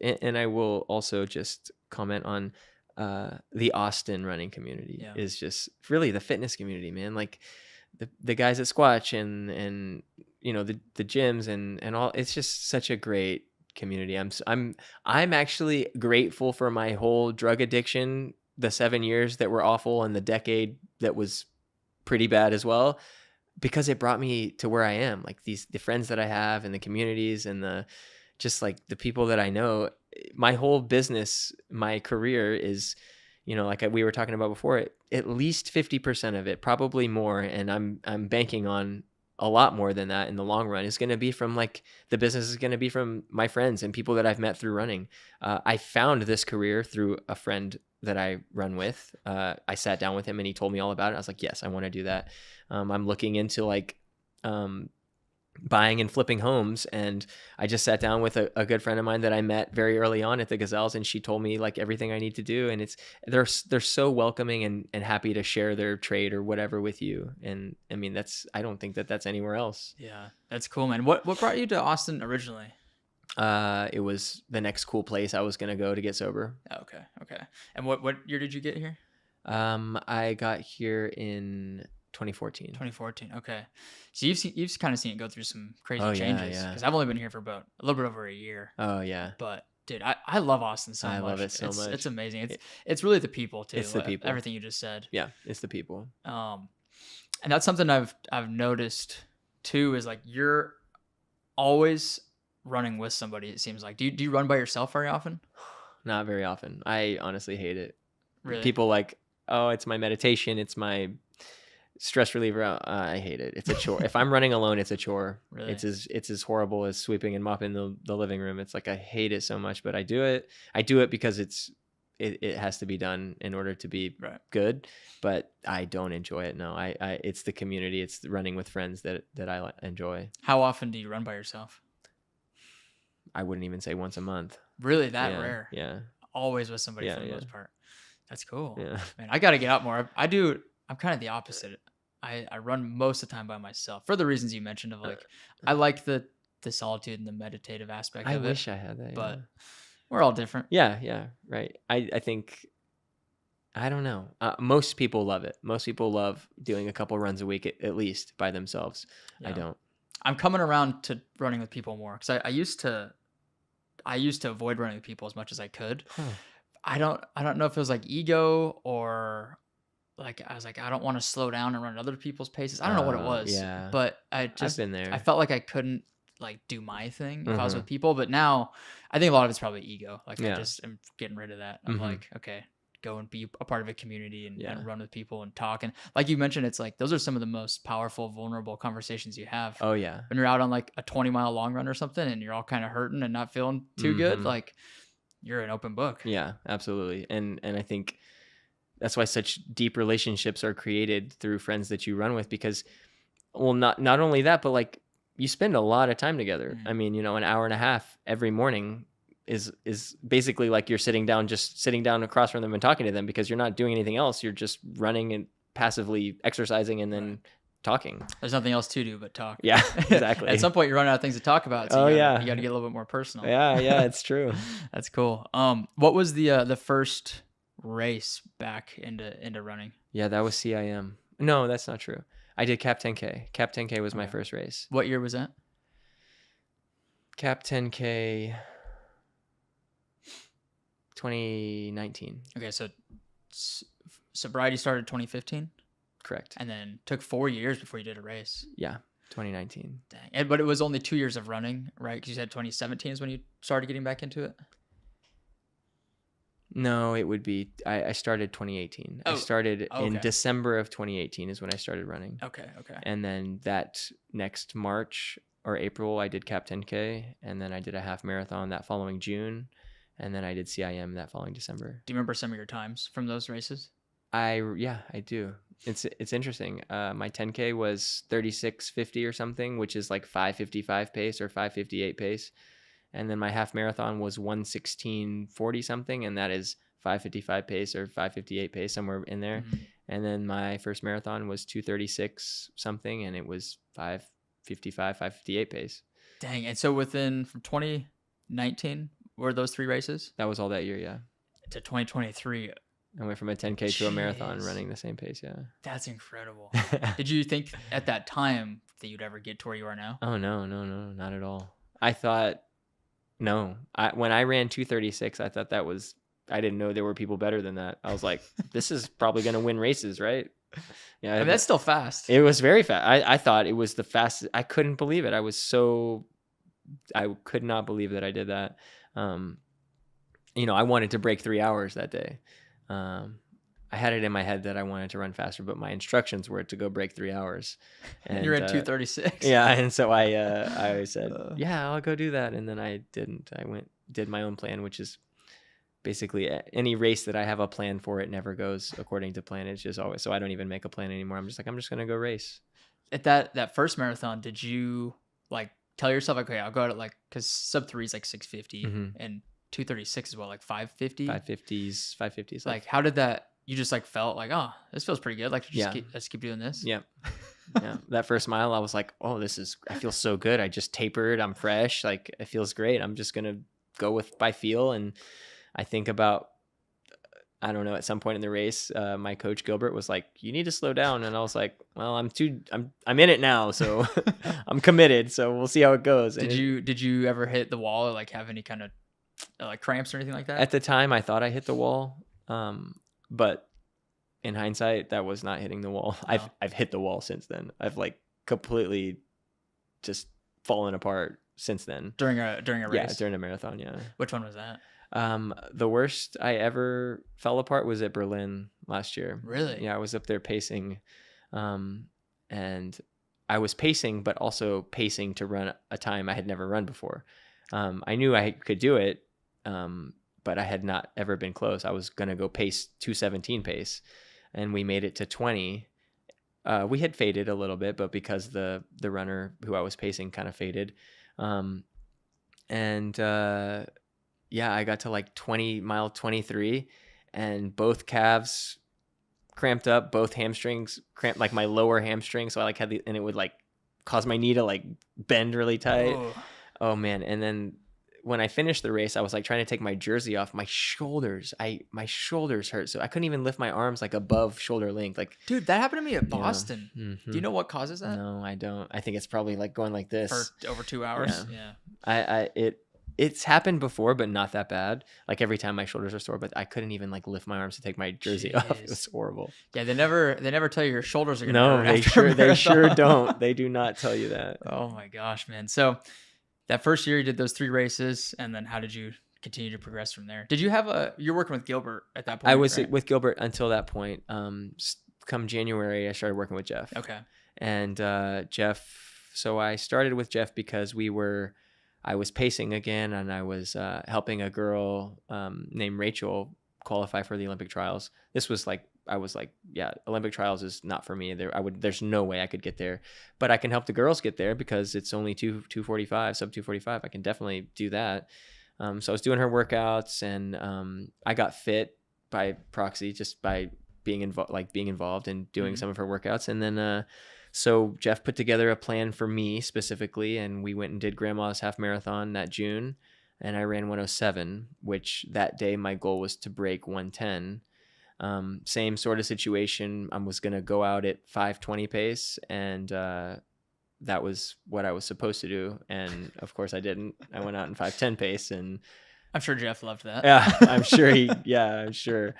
and I will also just comment on the Austin running community is just really the fitness community, man. Like the guys at Squatch and the gyms and all. It's just such a great community. I'm actually grateful for my whole drug addiction, the 7 years that were awful and the decade that was pretty bad as well, because it brought me to where I am. Like the friends that I have and the communities and just like the people that I know. My whole business, my career is, like we were talking about before, at least 50% of it, probably more. And I'm banking on a lot more than that in the long run. Is going to be from the business is going to be from my friends and people that I've met through running. I found this career through a friend that I run with. I sat down with him and he told me all about it. I was like, yes, I want to do that. I'm looking into buying and flipping homes, and I just sat down with a good friend of mine that I met very early on at the Gazelles, and she told me everything I need to do, and they're so welcoming and happy to share their trade or whatever with you. And I mean, I don't think that's anywhere else. Yeah, that's cool, man. What brought you to Austin originally? It was the next cool place I was gonna go to get sober. Oh, okay. And what year did you get here? I got here in 2014. 2014. Okay. So you've kind of seen it go through some crazy changes. Yeah. Because I've only been here for about a little bit over a year. Oh yeah. But dude, I love Austin so much. I love it so much. It's amazing. It's really the people too. It's the people. Everything you just said. Yeah, it's the people. And that's something I've noticed too, is you're always running with somebody, it seems like. Do you run by yourself very often? Not very often. I honestly hate it. Really? People it's my meditation, it's my stress reliever. I hate it. It's a chore. If I'm running alone, it's a chore. Really? It's as horrible as sweeping and mopping the living room. It's I hate it so much, but I do it. I do it because it has to be done in order to be good, but I don't enjoy it. No, it's the community. It's running with friends that I enjoy. How often do you run by yourself? I wouldn't even say once a month. Really? That rare? Yeah. Always with somebody for the most part. That's cool. Yeah. Man, I got to get out more. I'm kind of the opposite. I run most of the time by myself for the reasons you mentioned of I like the solitude and the meditative aspect of it. I wish I had that. But we're all different. Yeah, right. I think, I don't know. Most people love it. Most people love doing a couple runs a week at least by themselves. Yeah. I don't. I'm coming around to running with people more because I used to avoid running with people as much as I could. Huh. I don't know if it was ego or I was I don't want to slow down and run at other people's paces. I don't know what it was. Yeah. But I've been there. I felt like I couldn't do my thing if I was with people. But now I think a lot of it's probably ego. I just am getting rid of that. I'm okay, go and be a part of a community and run with people and talk. And like you mentioned, it's those are some of the most powerful, vulnerable conversations you have. Oh yeah. When you're out on a 20-mile long run or something and you're all kind of hurting and not feeling too good, you're an open book. Yeah, absolutely. And I think that's why such deep relationships are created through friends that you run with, because, well, not only that, but you spend a lot of time together. I mean, an hour and a half every morning is basically like you're sitting down across from them and talking to them, because you're not doing anything else. You're just running and passively exercising and then talking. There's nothing else to do but talk. Yeah, exactly. At some point you're running out of things to talk about. So you got to get a little bit more personal. Yeah, it's true. That's cool. What was the first race back into running? Yeah, that was CIM. No, that's not true. I did Cap 10K. Cap 10K was my first race. What year was that? Cap 10K 2019. Okay, so sobriety started 2015? Correct. And then took 4 years before you did a race. Yeah, 2019. Dang. But it was only 2 years of running, right? Because you said 2017 is when you started getting back into it? No, it would be, I started 2018. I started in December of 2018 is when I started running. Okay. And then that next March or April, I did Cap 10K, and then I did a half marathon that following June, and then I did CIM that following December. Do you remember some of your times from those races? I do. It's interesting. My 10K was 36:50 or something, which is like 5:55 pace or 5:58 pace. And then my half marathon was 1:16:40 something, and that is 5:55 pace or 5:58 pace, somewhere in there. Mm-hmm. And then my first marathon was 2:36 something, and it was 5:55, 5:58 pace. Dang. And so from 2019, were those 3 races? That was all that year, yeah. To 2023. I went from a 10K to a marathon running the same pace, yeah. That's incredible. Did you think at that time that you'd ever get to where you are now? Oh, no, not at all. I thought, no. When I ran 2:36, I thought I didn't know there were people better than that. I was like, this is probably going to win races, right? Yeah, I mean, that's still fast. It was very fast. I thought it was the fastest. I couldn't believe it. I could not believe that I did that. I wanted to break 3 hours that day. I had it in my head that I wanted to run faster, but my instructions were to go break 3 hours. And you're at 2:36. Yeah, and so I said, yeah, I'll go do that, and then I didn't. I did my own plan, which is basically any race that I have a plan for, it never goes according to plan. It's just always, so I don't even make a plan anymore. I'm just gonna go race. At that first marathon, did you like tell yourself, okay, I'll go at because sub 3 is like 6:50, and 2:36 is what, like 5:50? 5:50s. Like, how did that? You just like felt like, oh, this feels pretty good. Like, let's keep doing this. Yeah. Yeah. That first mile, I was like, oh, I feel so good. I just tapered. I'm fresh. Like, it feels great. I'm just going to go by feel. And I think about, I don't know, at some point in the race, my coach Gilbert was like, you need to slow down. And I was like, well, I'm in it now. So I'm committed. So we'll see how it goes. Did you ever hit the wall or like have any kind of like cramps or anything like that? At the time, I thought I hit the wall. But in hindsight, that was not hitting the wall. No. I've hit the wall since then. I've like completely just fallen apart since then. During a race? Yeah, during a marathon, yeah. Which one was that? The worst I ever fell apart was at Berlin last year. Really? Yeah, I was up there pacing. And I was pacing, but also pacing to run a time I had never run before. I knew I could do it. But I had not ever been close. I was going to go pace 2:17 pace, and we made it to 20. We had faded a little bit, but because the runner who I was pacing kind of faded. I got to like 20 mile 23, and both calves cramped up, both hamstrings cramped, like my lower hamstring. So I like and it would like cause my knee to like bend really tight. Oh man. And then when I finished the race, I was like trying to take my jersey off. My shoulders hurt. So I couldn't even lift my arms like above shoulder length. Like, dude, that happened to me at Boston. Mm-hmm. Do you know what causes that? No, I don't. I think it's probably like going like this for over 2 hours. Yeah. It's happened before, but not that bad. Like every time my shoulders are sore, but I couldn't even like lift my arms to take my jersey off. It was horrible. Yeah, they never tell you your shoulders are gonna hurt. No, they sure don't. They do not tell you that. Oh my gosh, man. So that first year you did those 3 races, and then how did you continue to progress from there? Did you have you're working with Gilbert at that point? I was right? with Gilbert until that point. Come January, I started working with Jeff. Okay. And Jeff, so I started with Jeff because I was pacing again, and I was helping a girl named Rachel qualify for the Olympic trials. This was like, I was like, yeah, Olympic trials is not for me. There's no way I could get there, but I can help the girls get there because it's only 2:45, sub 2:45. I can definitely do that. So I was doing her workouts, and I got fit by proxy just by being involved and doing some of her workouts. And then so Jeff put together a plan for me specifically, and we went and did Grandma's half marathon that June, and I ran 107, which that day my goal was to break 110. Same sort of situation. I was going to go out at 5:20 pace, and that was what I was supposed to do. And of course I didn't. I went out in 5:10 pace, and I'm sure Jeff loved that. yeah, I'm sure I'm sure.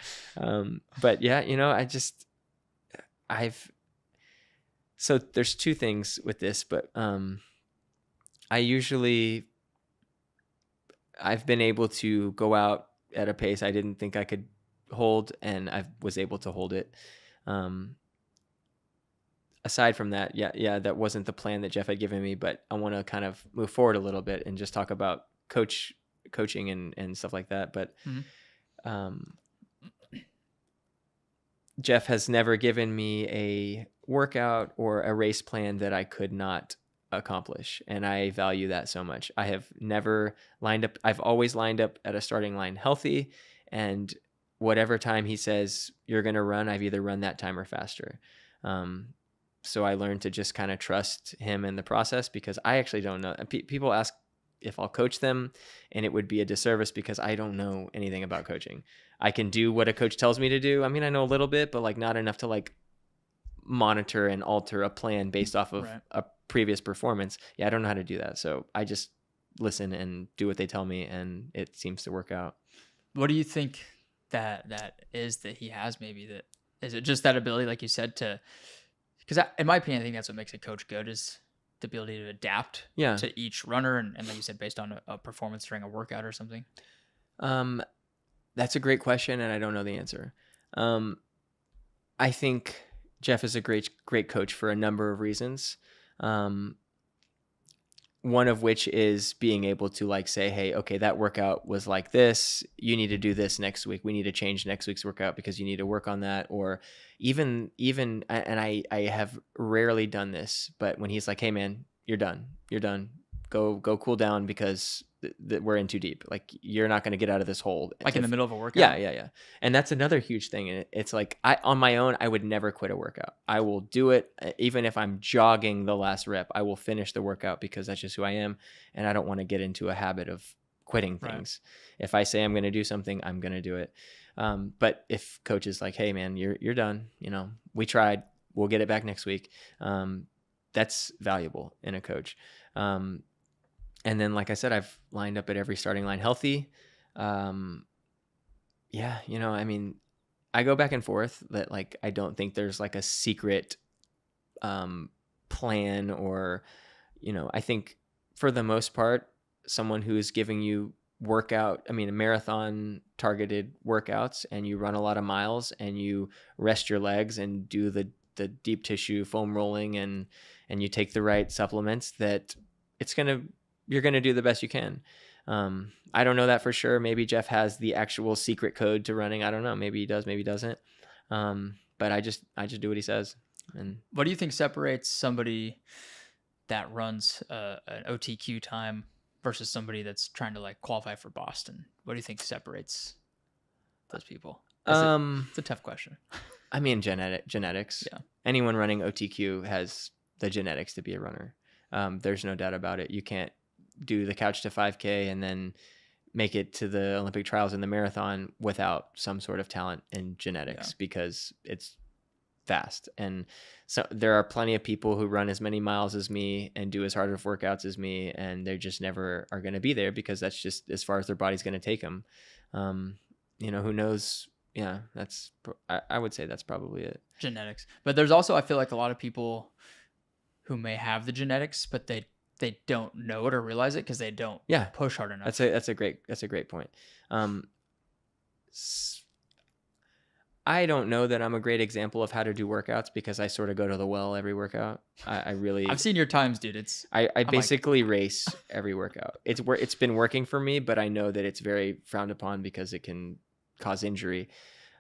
But yeah, so there's two things with this, but I've been able to go out at a pace I didn't think I could hold, and I was able to hold it. Aside from that, that wasn't the plan that Jeff had given me, but I want to kind of move forward a little bit and just talk about coaching and stuff like that. But Jeff has never given me a workout or a race plan that I could not accomplish, and I value that so much. I have never lined up. I've always lined up at a starting line healthy, and whatever time he says you're going to run, I've either run that time or faster. So I learned to just kind of trust him in the process, because I actually don't know. People ask if I'll coach them, and it would be a disservice because I don't know anything about coaching. I can do what a coach tells me to do. I mean, I know a little bit, but like not enough to like monitor and alter a plan based off of a previous performance. Yeah, I don't know how to do that. So I just listen and do what they tell me, and it seems to work out. What do you think that is that he has? Maybe that is it just that ability, like you said, to, because in my opinion, I think that's what makes a coach good, is the ability to adapt to each runner, and like you said, based on a performance during a workout or something. That's a great question, and I don't know the answer. I think Jeff is a great coach for a number of reasons. One of which is being able to like say, hey, okay, that workout was like this. You need to do this next week. We need to change next week's workout because you need to work on that. Or even, and I have rarely done this, but when he's like, hey man, you're done. Go cool down because we're in too deep. Like you're not going to get out of this hole. Like in the middle of a workout. Yeah. And that's another huge thing. And it's like on my own, I would never quit a workout. I will do it. Even if I'm jogging the last rep, I will finish the workout because that's just who I am. And I don't want to get into a habit of quitting things. Right. If I say I'm going to do something, I'm going to do it. But if coach is like, hey man, you're done. We tried, we'll get it back next week. That's valuable in a coach. And then, like I said, I've lined up at every starting line healthy. I mean, I go back and forth that like, I don't think there's like a secret plan or, I think for the most part, someone who is giving you marathon targeted workouts, and you run a lot of miles and you rest your legs and do the deep tissue foam rolling and you take the right supplements, that you're going to do the best you can. I don't know that for sure. Maybe Jeff has the actual secret code to running. I don't know. Maybe he does, maybe he doesn't. But I just do what he says. And what do you think separates somebody that runs an OTQ time versus somebody that's trying to like qualify for Boston? What do you think separates those people? It's a tough question. I mean, genetics. Yeah. Anyone running OTQ has the genetics to be a runner. There's no doubt about it. You can't do the couch to 5K and then make it to the Olympic trials in the marathon without some sort of talent in genetics, because it's fast. And so there are plenty of people who run as many miles as me and do as hard of workouts as me, and they just never are going to be there because that's just as far as their body's going to take them. Who knows? Yeah, I would say that's probably it. Genetics. But there's also, I feel like, a lot of people who may have the genetics, but they don't know it or realize it because they don't push hard enough. That's a great point. I don't know that I'm a great example of how to do workouts because I sort of go to the well every workout. I've seen your times, dude. I basically race every workout. It's been working for me, but I know that it's very frowned upon because it can cause injury,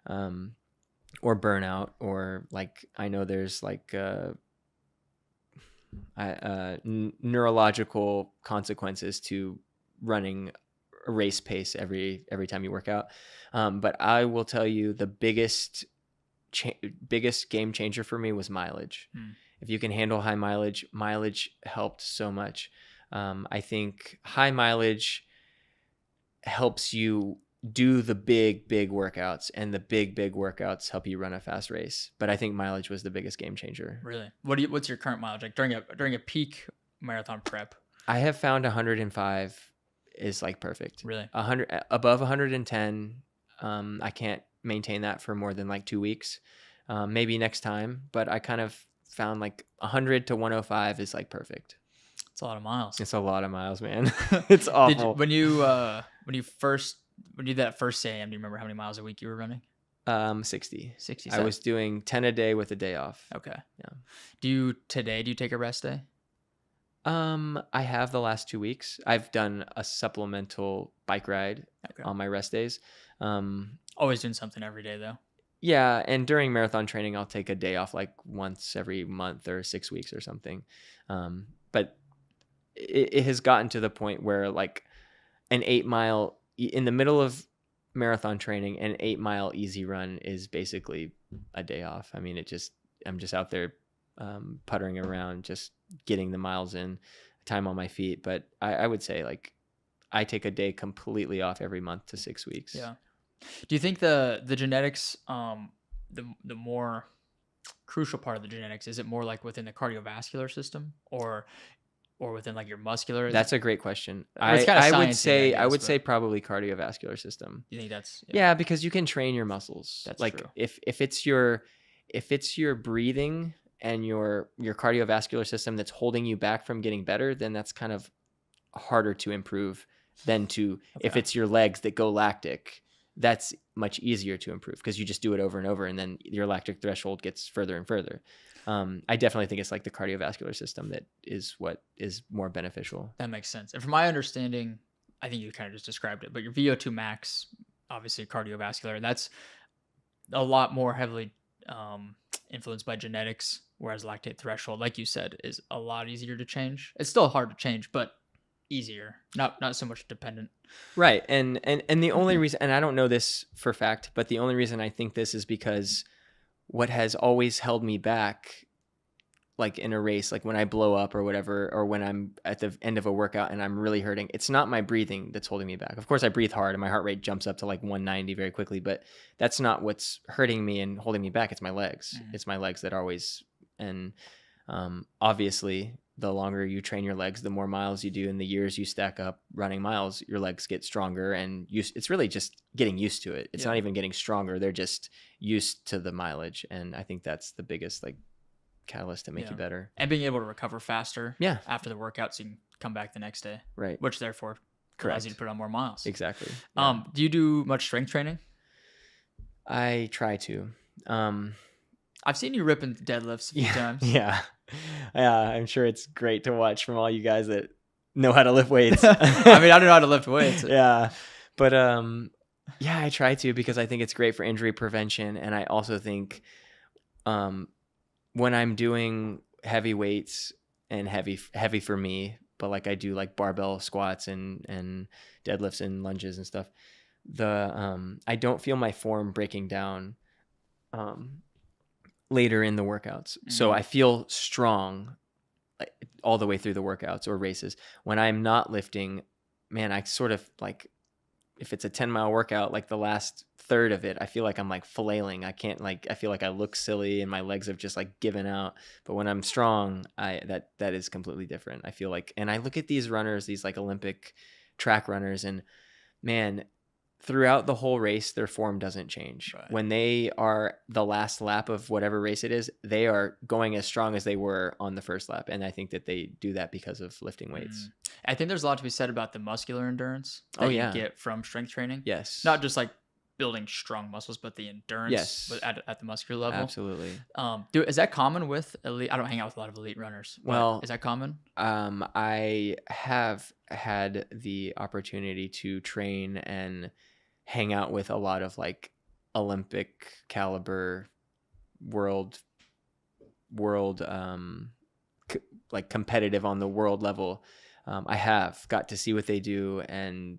or burnout, or like, I know there's like, neurological consequences to running race pace every time you work out. But I will tell you the biggest game changer for me was mileage. If you can handle high mileage helped so much. I think high mileage helps you do the big workouts, and the big workouts help you run a fast race. But I think mileage was the biggest game changer. Really? What's your current mileage like during a peak marathon prep? I have found 105 is like perfect. Really? 100 above 110. I can't maintain that for more than like 2 weeks. Maybe next time, but I kind of found like 100 to 105 is like perfect. It's a lot of miles. It's a lot of miles, man. It's awful. When you did that first AM, do you remember how many miles a week you were running? 60. 60. I was doing 10 a day with a day off. Okay. Yeah. Do you take a rest day? I have the last 2 weeks. I've done a supplemental bike ride on my rest days. Always doing something every day though. Yeah, and during marathon training, I'll take a day off like once every month or 6 weeks or something. But it has gotten to the point where like an 8 mile in the middle of marathon training, an 8 mile easy run is basically a day off. I mean, I'm just out there puttering around, just getting the miles in, time on my feet. But I would say like I take a day completely off every month to 6 weeks. Yeah. Do you think the genetics, the more crucial part of the genetics, is it more like within the cardiovascular system or within like your muscular? That's a great question. I would say probably cardiovascular system. You think that's yeah, because you can train your muscles. That's like true. If it's your breathing and your cardiovascular system that's holding you back from getting better, then that's kind of harder to improve than if it's your legs that go lactic. That's much easier to improve because you just do it over and over, and then your lactic threshold gets further and further. I definitely think it's like the cardiovascular system that is what is more beneficial. That makes sense. And from my understanding, I think you kind of just described it, but your VO2 max, obviously cardiovascular, that's a lot more heavily influenced by genetics, whereas lactate threshold, like you said, is a lot easier to change. It's still hard to change, but easier, not so much dependent. Right. And the only reason, and I don't know this for fact, but the only reason I think this is because what has always held me back, like in a race, like when I blow up or whatever, or when I'm at the end of a workout and I'm really hurting, it's not my breathing that's holding me back. Of course I breathe hard and my heart rate jumps up to like 190 very quickly, but that's not what's hurting me and holding me back. It's my legs. It's my legs that are always, and obviously the longer you train your legs, the more miles you do, and the years you stack up running miles, your legs get stronger, and it's really just getting used to it. It's not even getting stronger. They're just used to the mileage. And I think that's the biggest like catalyst to make you better. And being able to recover faster Yeah. after the workout so you can come back the next day. Right. Which therefore allows you to put on more miles. Exactly. Yeah. Do you do much strength training? I try to. I've seen you ripping deadlifts a few times. Yeah. I'm sure it's great to watch from all you guys that know how to lift weights. I mean, I don't know how to lift weights. Yeah. But yeah, I try to because I think it's great for injury prevention. And I also think when I'm doing heavy weights and heavy for me, but like I do like barbell squats and deadlifts and lunges and stuff, I don't feel my form breaking down later in the workouts. So I feel strong all the way through the workouts or races. When I'm not lifting, man, I sort of like, if it's a 10-mile workout, like the last third of it, I feel like I'm like flailing. I feel like I look silly and my legs have just like given out. But when I'm strong, that is completely different. I feel like, and I look at these runners, these like Olympic track runners, and man, throughout the whole race, their form doesn't change. Right. When they are the last lap of whatever race it is, they are going as strong as they were on the first lap. And I think that they do that because of lifting weights. I think there's a lot to be said about the muscular endurance that you get from strength training. Yes. Not just like building strong muscles, but the endurance at the muscular level. Absolutely. Is that common with elite? I don't hang out with a lot of elite runners. Well, is that common? I have had the opportunity to train and hang out with a lot of like Olympic caliber world like competitive on the world level I have got to see what they do and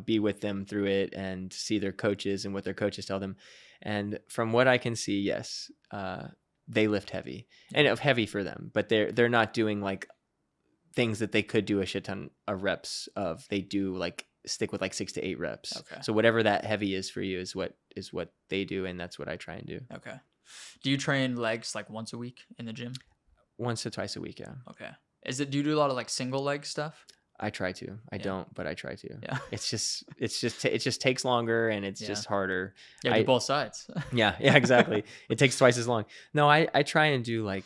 be with them through it and see their coaches and what their coaches tell them. And from what I can see, yes, they lift heavy and heavy for them, but they're not doing like things that they could do a shit ton of reps of. They do like stick with like 6 to 8 reps. Okay. So whatever that heavy is for you is what they do, and that's what I try and do. Okay. Do you train legs like once a week in the gym? Once to twice a week, yeah. Okay. Do you do a lot of like single leg stuff? I try to. I don't, but I try to. Yeah. It just takes longer, and it's just harder. Yeah, do both sides. Yeah, exactly. It takes twice as long. No, I try and do like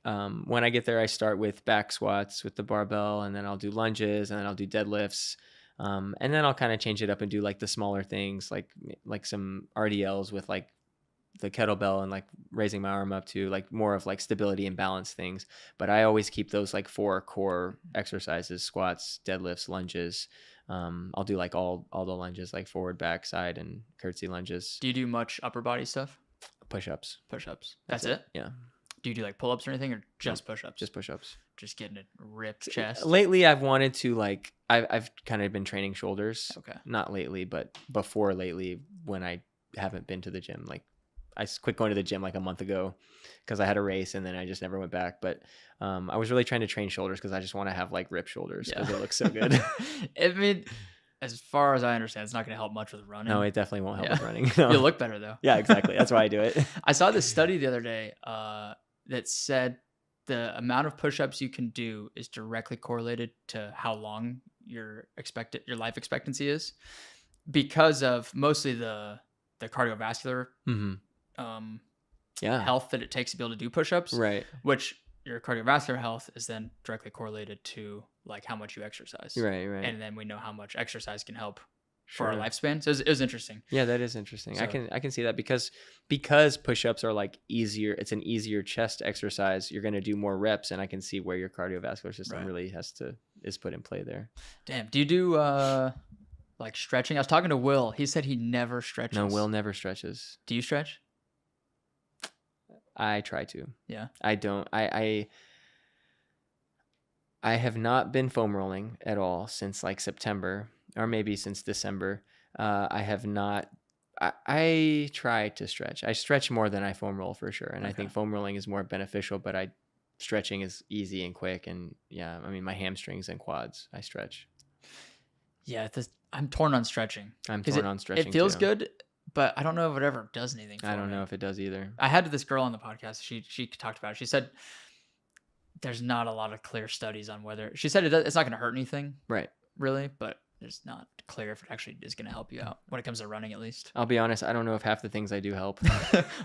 when I get there, I start with back squats with the barbell, and then I'll do lunges, and then I'll do deadlifts. And then I'll kind of change it up and do like the smaller things, like some RDLs with like the kettlebell and like raising my arm up to like more of like stability and balance things. But I always keep those like 4 core exercises: squats, deadlifts, lunges. I'll do like all the lunges, like forward, back, side, and curtsy lunges. Do you do much upper body stuff? Push-ups. That's it? Yeah. Do you do like pull-ups or anything, or just push-ups? Just push-ups. Just getting a ripped chest. Lately, I've wanted to like I've kind of been training shoulders. Okay. Not lately, but before lately, when I haven't been to the gym. Like I quit going to the gym like a month ago because I had a race, and then I just never went back. But I was really trying to train shoulders because I just want to have like ripped shoulders because it looks so good. I mean, as far as I understand, it's not going to help much with running. No, it definitely won't help with running. No. You'll look better though. Yeah, exactly. That's why I do it. I saw this study the other day that said the amount of push-ups you can do is directly correlated to how long your life expectancy is, because of mostly the cardiovascular health that it takes to be able to do push-ups. Right. Which your cardiovascular health is then directly correlated to like how much you exercise. Right. And then we know how much exercise can help for our lifespan. So it was interesting. Yeah, that is interesting. So, I can see that because push-ups are like easier. It's an easier chest exercise. You're going to do more reps, and I can see where your cardiovascular system really is put in play there. Damn. Do you do like stretching? I was talking to Will. He said he never stretches. No, Will never stretches. Do you stretch? I try to. Yeah. I don't. I have not been foam rolling at all since like September, or maybe since December. I have not. I try to stretch. I stretch more than I foam roll for sure, and I think foam rolling is more beneficial. But stretching is easy and quick, and yeah, I mean my hamstrings and quads, I stretch. Yeah, I'm torn on stretching. I'm torn on stretching. It feels good, but I don't know if it ever does anything for me. I don't know if it does either. I had this girl on the podcast. She talked about it. She said there's not a lot of clear studies on whether. She said it's not going to hurt anything, right? Really, but it's not clear if it actually is going to help you out when it comes to running, at least. I'll be honest. I don't know if half the things I do help.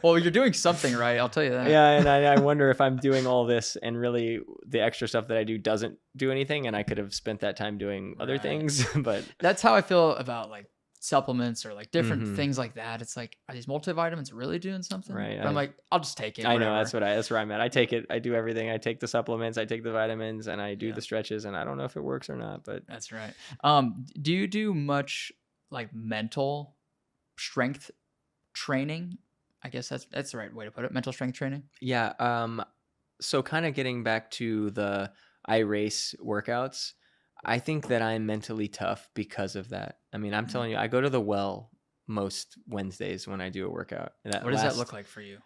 Well, you're doing something right. I'll tell you that. Yeah, and I wonder if I'm doing all this and really the extra stuff that I do doesn't do anything, and I could have spent that time doing other things. But that's how I feel about like supplements or like different things like that. It's like, are these multivitamins really doing something? Right. But I'm like, I'll just take it. I know that's where I'm at. I take it. I do everything. I take the supplements. I take the vitamins, and I do the stretches. And I don't know if it works or not. But that's right. Do you do much like mental strength training? I guess that's the right way to put it. Mental strength training. Yeah. So kind of getting back to the iRace workouts. I think that I'm mentally tough because of that. I mean, I'm telling you, I go to the well most Wednesdays when I do a workout. What does that look like for you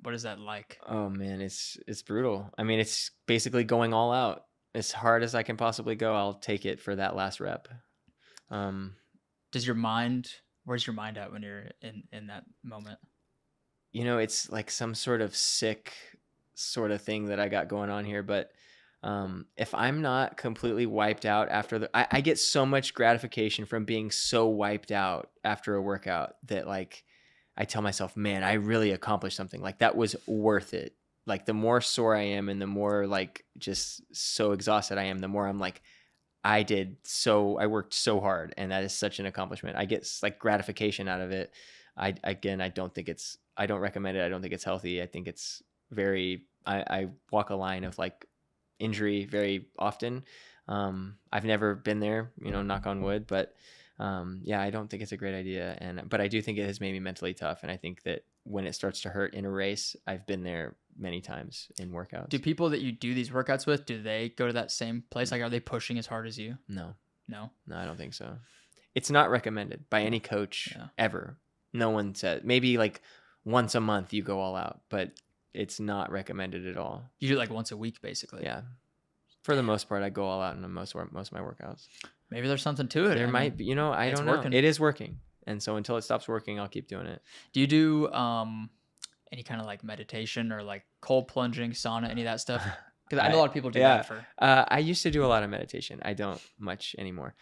what is that like? Oh man, it's brutal. I mean, it's basically going all out. As hard as I can possibly go, I'll take it for that last rep. Where's your mind at when you're in that moment? It's like some sort of sick sort of thing that I got going on here, but if I'm not completely wiped out after I get so much gratification from being so wiped out after a workout that like I tell myself, man, I really accomplished something. Like that was worth it. Like the more sore I am and the more like just so exhausted I am, the more I'm like, I worked so hard, and that is such an accomplishment. I get like gratification out of it. I don't recommend it. I don't think it's healthy. I think it's I walk a line of like injury very often. I've never been there, knock on wood, but yeah, I don't think it's a great idea. But I do think it has made me mentally tough. And I think that when it starts to hurt in a race, I've been there many times in workouts. Do people that you do these workouts with, do they go to that same place? Like, are they pushing as hard as you? No, No. I don't think so. It's not recommended by any coach ever. No one said, maybe like once a month you go all out, but it's not recommended at all. You do it like once a week, basically. Yeah. For the most part, I go all out in most of my workouts. Maybe there's something to it. There might be, I don't know. Working. It is working. And so until it stops working, I'll keep doing it. Do you do any kind of like meditation or like cold plunging, sauna, any of that stuff? Because I know a lot of people do that for. I used to do a lot of meditation. I don't much anymore.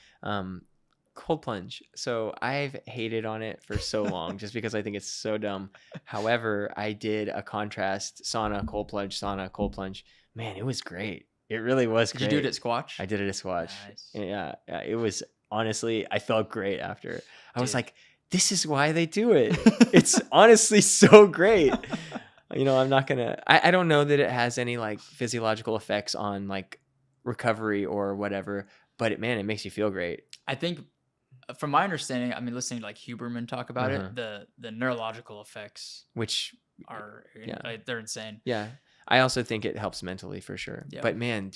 Cold plunge. So I've hated on it for so long just because I think it's so dumb. However, I did a contrast sauna, cold plunge. Man, it was great. It really was great. Did you do it at Squatch? I did it at Squatch. Nice. Yeah. It was, honestly, I felt great after. I was like, this is why they do it. It's honestly so great. I'm not going to, I don't know that it has any like physiological effects on like recovery or whatever, but it makes you feel great. I think from my understanding, I mean, listening to like Huberman talk about it, the neurological effects, which are, they're insane. Yeah. I also think it helps mentally for sure. Yeah. But man,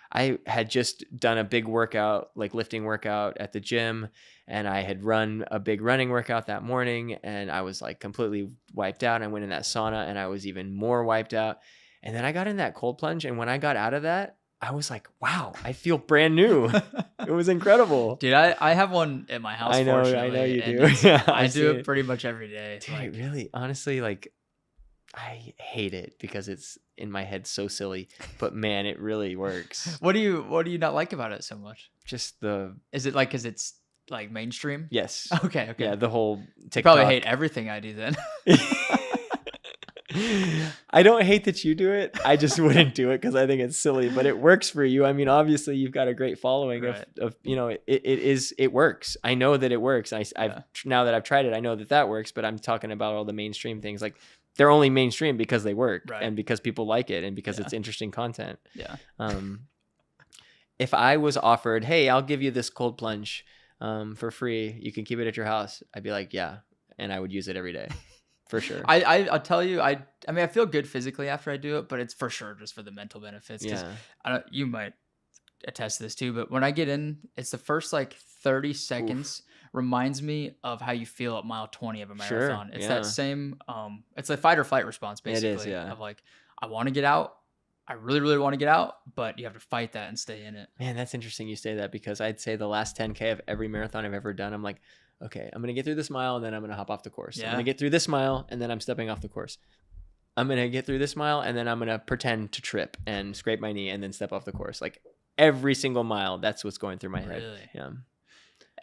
I had just done a big workout, like lifting workout at the gym, and I had run a big running workout that morning, and I was like completely wiped out. I went in that sauna and I was even more wiped out. And then I got in that cold plunge, and when I got out of that, I was like, wow, I feel brand new. It was incredible. Dude, I have one at my house. I know you do. Yeah, I do it pretty much every day. Dude, really, honestly, like, I hate it because it's in my head so silly, but man, it really works. What do you not like about it so much? Just is it like because it's like mainstream? Yes. Okay. Yeah, the whole TikTok. You probably hate everything I do then. I don't hate that you do it. I just wouldn't do it because I think it's silly, but it works for you. I mean, obviously you've got a great following of it works. I know that it works. Now that I've tried it, I know that works, but I'm talking about all the mainstream things. Like, they're only mainstream because they work and because people like it and because it's interesting content. Yeah. If I was offered, hey, I'll give you this cold plunge for free, you can keep it at your house, I'd be like, yeah. And I would use it every day for sure. I'll tell you, I mean, I feel good physically after I do it, but it's for sure just for the mental benefits. Yeah. You might attest to this too, but when I get in, it's the first like 30 seconds. Reminds me of how you feel at mile 20 of a marathon. It's that same, it's a fight or flight response, basically. It is, yeah. Of like, I want to get out. I really, really want to get out, but you have to fight that and stay in it. Man, that's interesting you say that, because I'd say the last 10K of every marathon I've ever done, I'm like, okay, I'm going to get through this mile and then I'm going to hop off the course. Yeah. I'm going to get through this mile and then I'm stepping off the course. I'm going to get through this mile and then I'm going to pretend to trip and scrape my knee and then step off the course. Like, every single mile, that's what's going through my head. Really? Yeah.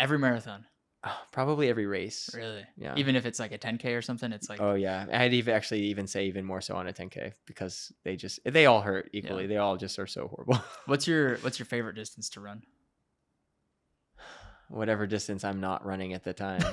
Every marathon. Oh, probably every race. Really? Yeah. Even if it's like a 10K or something, it's like. Oh yeah, I'd even say even more so on a 10K, because they all hurt equally. Yeah. They all just are so horrible. What's your favorite distance to run? Whatever distance I'm not running at the time.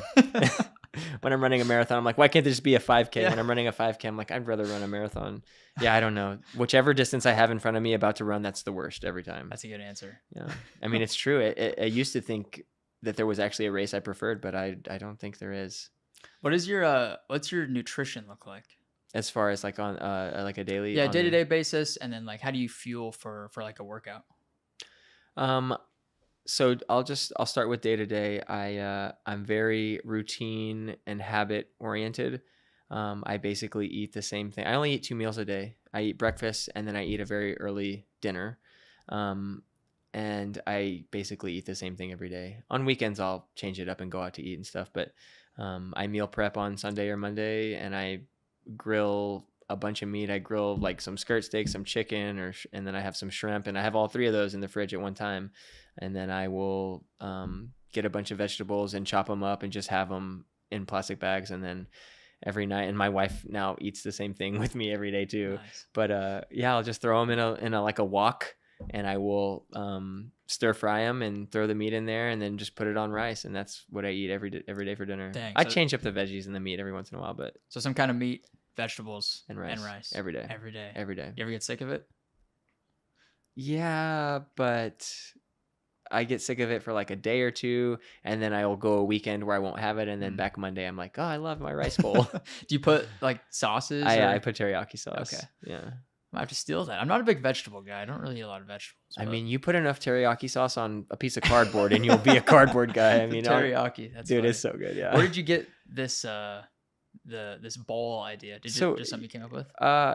When I'm running a marathon, I'm like, why can't there just be a 5K? Yeah. When I'm running a 5K, I'm like, I'd rather run a marathon. Yeah, I don't know. Whichever distance I have in front of me about to run, that's the worst every time. That's a good answer. Yeah, I mean, it's true. I used to think that there was actually a race I preferred, but I don't think there is. What's your nutrition look like? As far as like on like a daily day-to-day basis, and then like how do you fuel for like a workout? So I'll start with day-to-day. I'm very routine and habit oriented. I basically eat the same thing. I only eat 2 meals a day. I eat breakfast and then I eat a very early dinner. And I basically eat the same thing every day. On weekends, I'll change it up and go out to eat and stuff. But I meal prep on Sunday or Monday, and I grill a bunch of meat. I grill like some skirt steak, some chicken, and then I have some shrimp. And I have all 3 of those in the fridge at one time. And then I will get a bunch of vegetables and chop them up and just have them in plastic bags. And then every night, and my wife now eats the same thing with me every day too. Nice. But I'll just throw them in a like a wok. And I will stir fry them and throw the meat in there and then just put it on rice. And that's what I eat every day for dinner. Dang, I change up the veggies and the meat every once in a while, but. So some kind of meat, vegetables, and rice. Every day. Every day. Every day. You ever get sick of it? Yeah, but I get sick of it for like a day or two, and then I will go a weekend where I won't have it, and then back Monday I'm like, oh, I love my rice bowl. Do you put like sauces? I put teriyaki sauce. Okay. Yeah. I have to steal that. I'm not a big vegetable guy. I don't really eat a lot of vegetables. I mean, you put enough teriyaki sauce on a piece of cardboard and you'll be a cardboard guy. I mean, teriyaki. That's dude, funny. it's so good. Yeah. Where did you get this this bowl idea? Just something you came up with?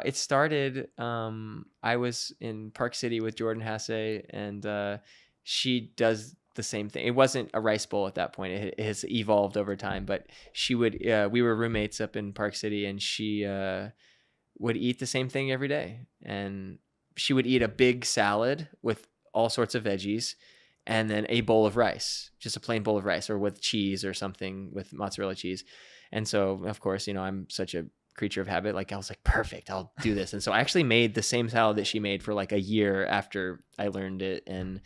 It started. I was in Park City with Jordan Hasse, and she does the same thing. It wasn't a rice bowl at that point. It has evolved over time, but she would. We were roommates up in Park City, and she would eat the same thing every day, and she would eat a big salad with all sorts of veggies and then a bowl of rice, just a plain bowl of rice, or with cheese or something, with mozzarella cheese. And so, of course, I'm such a creature of habit. Like, I was like, perfect, I'll do this. And so I actually made the same salad that she made for like a year after I learned it. And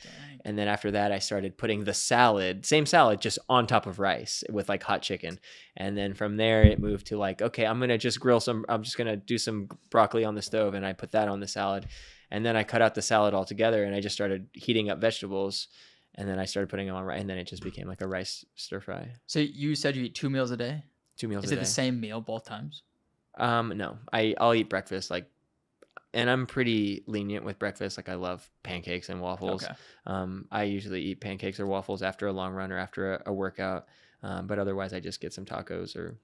then after that, I started putting the same salad, just on top of rice with like hot chicken. And then from there, it moved to like, okay, I'm going to do some broccoli on the stove. And I put that on the salad. And then I cut out the salad altogether, and I just started heating up vegetables. And then I started putting them on rice, and then it just became like a rice stir fry. So you said you eat 2 meals a day? 2 meals a day. Is it the same meal both times? No, I'll eat breakfast, like, and I'm pretty lenient with breakfast. Like, I love pancakes and waffles. Okay. I usually eat pancakes or waffles after a long run or after a workout. But otherwise I just get some tacos or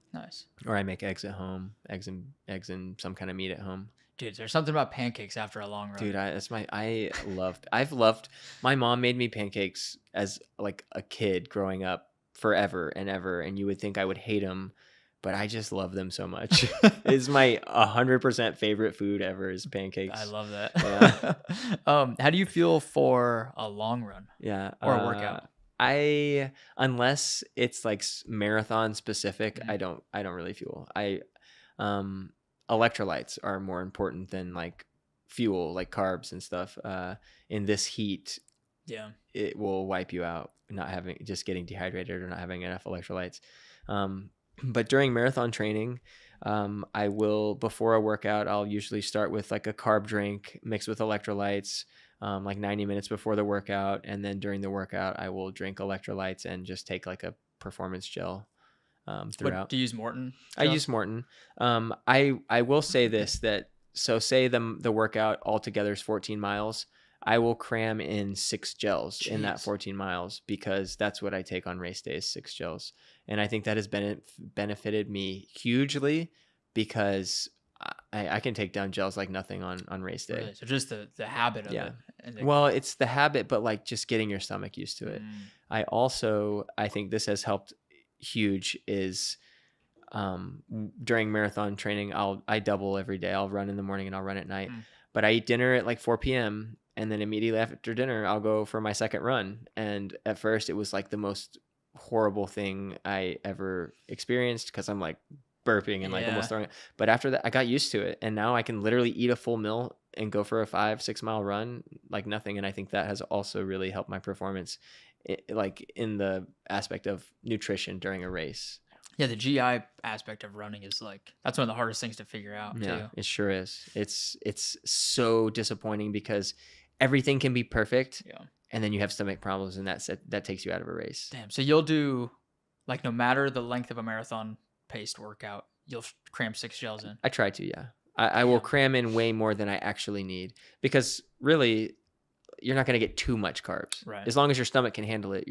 I make eggs at home, eggs and some kind of meat at home. Dude, there's something about pancakes after a long run. Dude, I've loved, my mom made me pancakes as like a kid growing up forever and ever. And you would think I would hate them, but I just love them so much. It's my 100% favorite food ever is pancakes. I love that. Yeah. How do you feel for a long run? Yeah. Or a workout? Unless it's like marathon specific, I don't really fuel. Electrolytes are more important than like fuel, like carbs and stuff. In this heat, it will wipe you out, just getting dehydrated or not having enough electrolytes. But during marathon training, I will, before a workout, I'll usually start with like a carb drink mixed with electrolytes, like 90 minutes before the workout. And then during the workout, I will drink electrolytes and just take like a performance gel throughout. Do you use Morton gel? I use Morton. I will say this, say the workout altogether is 14 miles. I will cram in 6 gels in that 14 miles because that's what I take on race days, 6 gels. And I think that has benefited me hugely because I can take down gels like nothing on race day. Really? So just the habit of it. Well, it's the habit, but like just getting your stomach used to it. I think this has helped huge is during marathon training, I double every day. I'll run in the morning and I'll run at night. But I eat dinner at like 4 p.m. and then immediately after dinner, I'll go for my second run. And at first it was like the most horrible thing I ever experienced because I'm like burping and like almost throwing it. But after that, I got used to it. And now I can literally eat a full meal and go for a 5-6 mile run like nothing. And I think that has also really helped my performance, like in the aspect of nutrition during a race. Yeah, the GI aspect of running is like, that's one of the hardest things to figure out too. It sure is. It's so disappointing because everything can be perfect. Yeah. And then you have stomach problems and that takes you out of a race. Damn. So you'll do, like, no matter the length of a marathon paced workout, you'll cram 6 gels in. I try to, yeah. I will cram in way more than I actually need because really you're not going to get too much carbs. Right. As long as your stomach can handle it,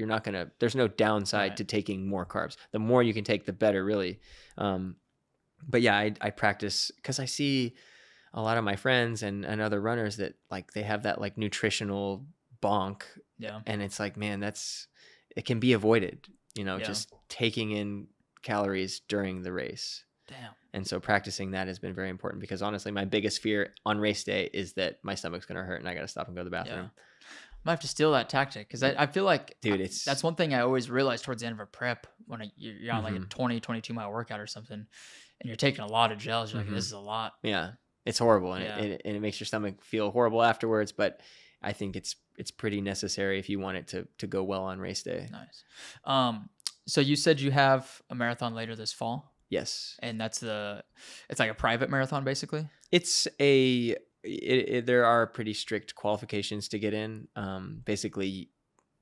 there's no downside to taking more carbs. The more you can take, the better, really. But yeah, I practice because I see a lot of my friends and other runners that like, they have that like nutritional bonk. Yeah. And it's like, man, it can be avoided, just taking in calories during the race. Damn. And so practicing that has been very important because honestly, my biggest fear on race day is that my stomach's going to hurt and I got to stop and go to the bathroom. Yeah. I might have to steal that tactic because I feel like, dude, that's one thing I always realize towards the end of a prep when you're on like a 22 mile workout or something and you're taking a lot of gels. You're like, this is a lot. Yeah. It's horrible. And it makes your stomach feel horrible afterwards. But I think it's pretty necessary if you want it to go well on race day. Nice. So you said you have a marathon later this fall? Yes. And it's like a private marathon, basically? There are pretty strict qualifications to get in. Basically,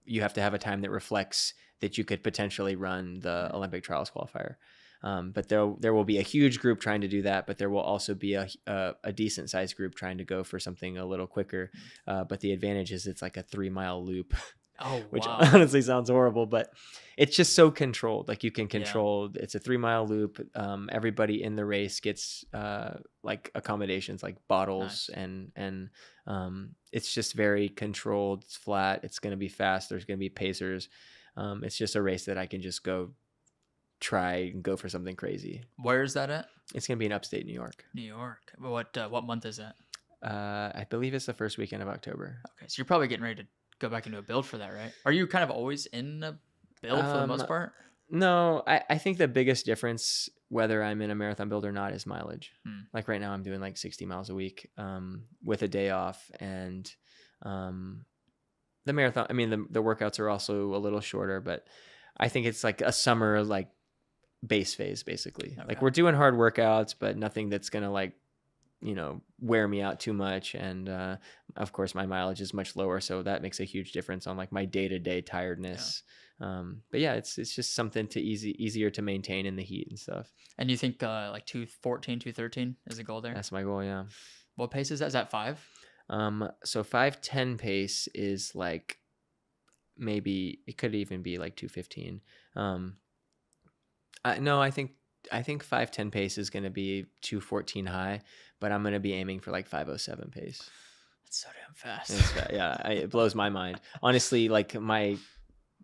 you have to have a time that reflects that you could potentially run the Olympic trials qualifier. But there will be a huge group trying to do that, but there will also be a decent sized group trying to go for something a little quicker. But the advantage is it's like a 3-mile loop. Oh, Which wow. honestly sounds horrible, but it's just so controlled. Like you can Yeah. control, it's a 3-mile loop. Everybody in the race gets like accommodations like bottles. Nice. and it's just very controlled. It's flat. It's going to be fast. There's going to be pacers. It's just a race that I can just go try and go for something crazy. Where is that at? It's going to be in upstate New York. New York. What month is that? I believe it's the first weekend of October. Okay, so you're probably getting ready to go back into a build for that, right? Are you kind of always in a build for the most part? No, I think the biggest difference, whether I'm in a marathon build or not, is mileage. Like right now I'm doing like 60 miles a week with a day off. And the marathon, I mean, the workouts are also a little shorter, but I think it's like a summer, like base phase, basically. Okay. Like we're doing hard workouts, but nothing that's going to like, wear me out too much. And of course my mileage is much lower, so that makes a huge difference on like my day-to-day tiredness. But yeah, it's just something to easier to maintain in the heat and stuff. And you think like 2:14, 2:13 is the goal there? That's my goal. Yeah. What pace is that? Is that 5? So 5:10 pace is like, maybe it could even be like 2:15. No, I think 5:10 pace is going to be 2:14 high, but I'm going to be aiming for like 5:07 pace. That's so damn fast. Yeah, it blows my mind. Honestly, like my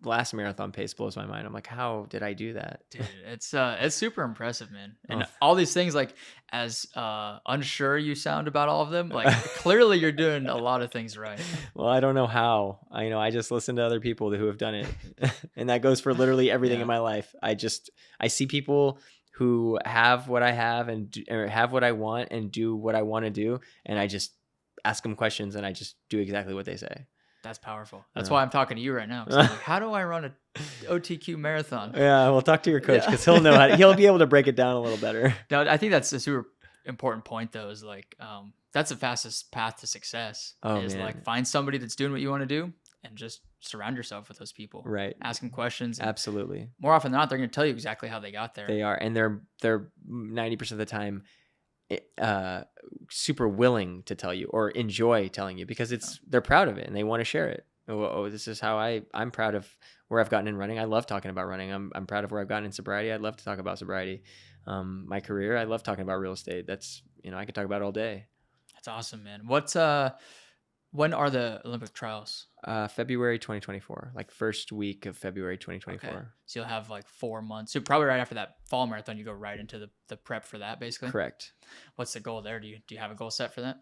last marathon pace blows my mind. I'm like, how did I do that? Dude, it's super impressive, man. And all these things, like as unsure you sound about all of them, like clearly you're doing a lot of things right. Well, I don't know how. I just listen to other people who have done it. And that goes for literally everything in my life. I see people who have what I have or have what I want and do what I want to do, and I just ask them questions and I just do exactly what they say. That's powerful. That's why I'm talking to you right now. 'Cause I'm like, how do I run a OTQ marathon? Yeah, well, talk to your coach because he'll know he'll be able to break it down a little better. No, I think that's a super important point though. Is like that's the fastest path to success. Like find somebody that's doing what you want to do and just surround yourself with those people. Right. Ask them questions. Absolutely. More often than not, they're going to tell you exactly how they got there. They are, and they're 90% of the time super willing to tell you or enjoy telling you because they're proud of it and they want to share it. This is how I'm proud of where I've gotten in running. I love talking about running. I'm proud of where I've gotten in sobriety. I'd love to talk about sobriety. My career, I love talking about real estate. That's, I could talk about it all day. That's awesome, man. When are the Olympic trials? February 2024, like first week of February 2024. Okay. So you'll have like 4 months. So probably right after that fall marathon, you go right into the prep for that, basically. Correct. What's the goal there? Do you have a goal set for that?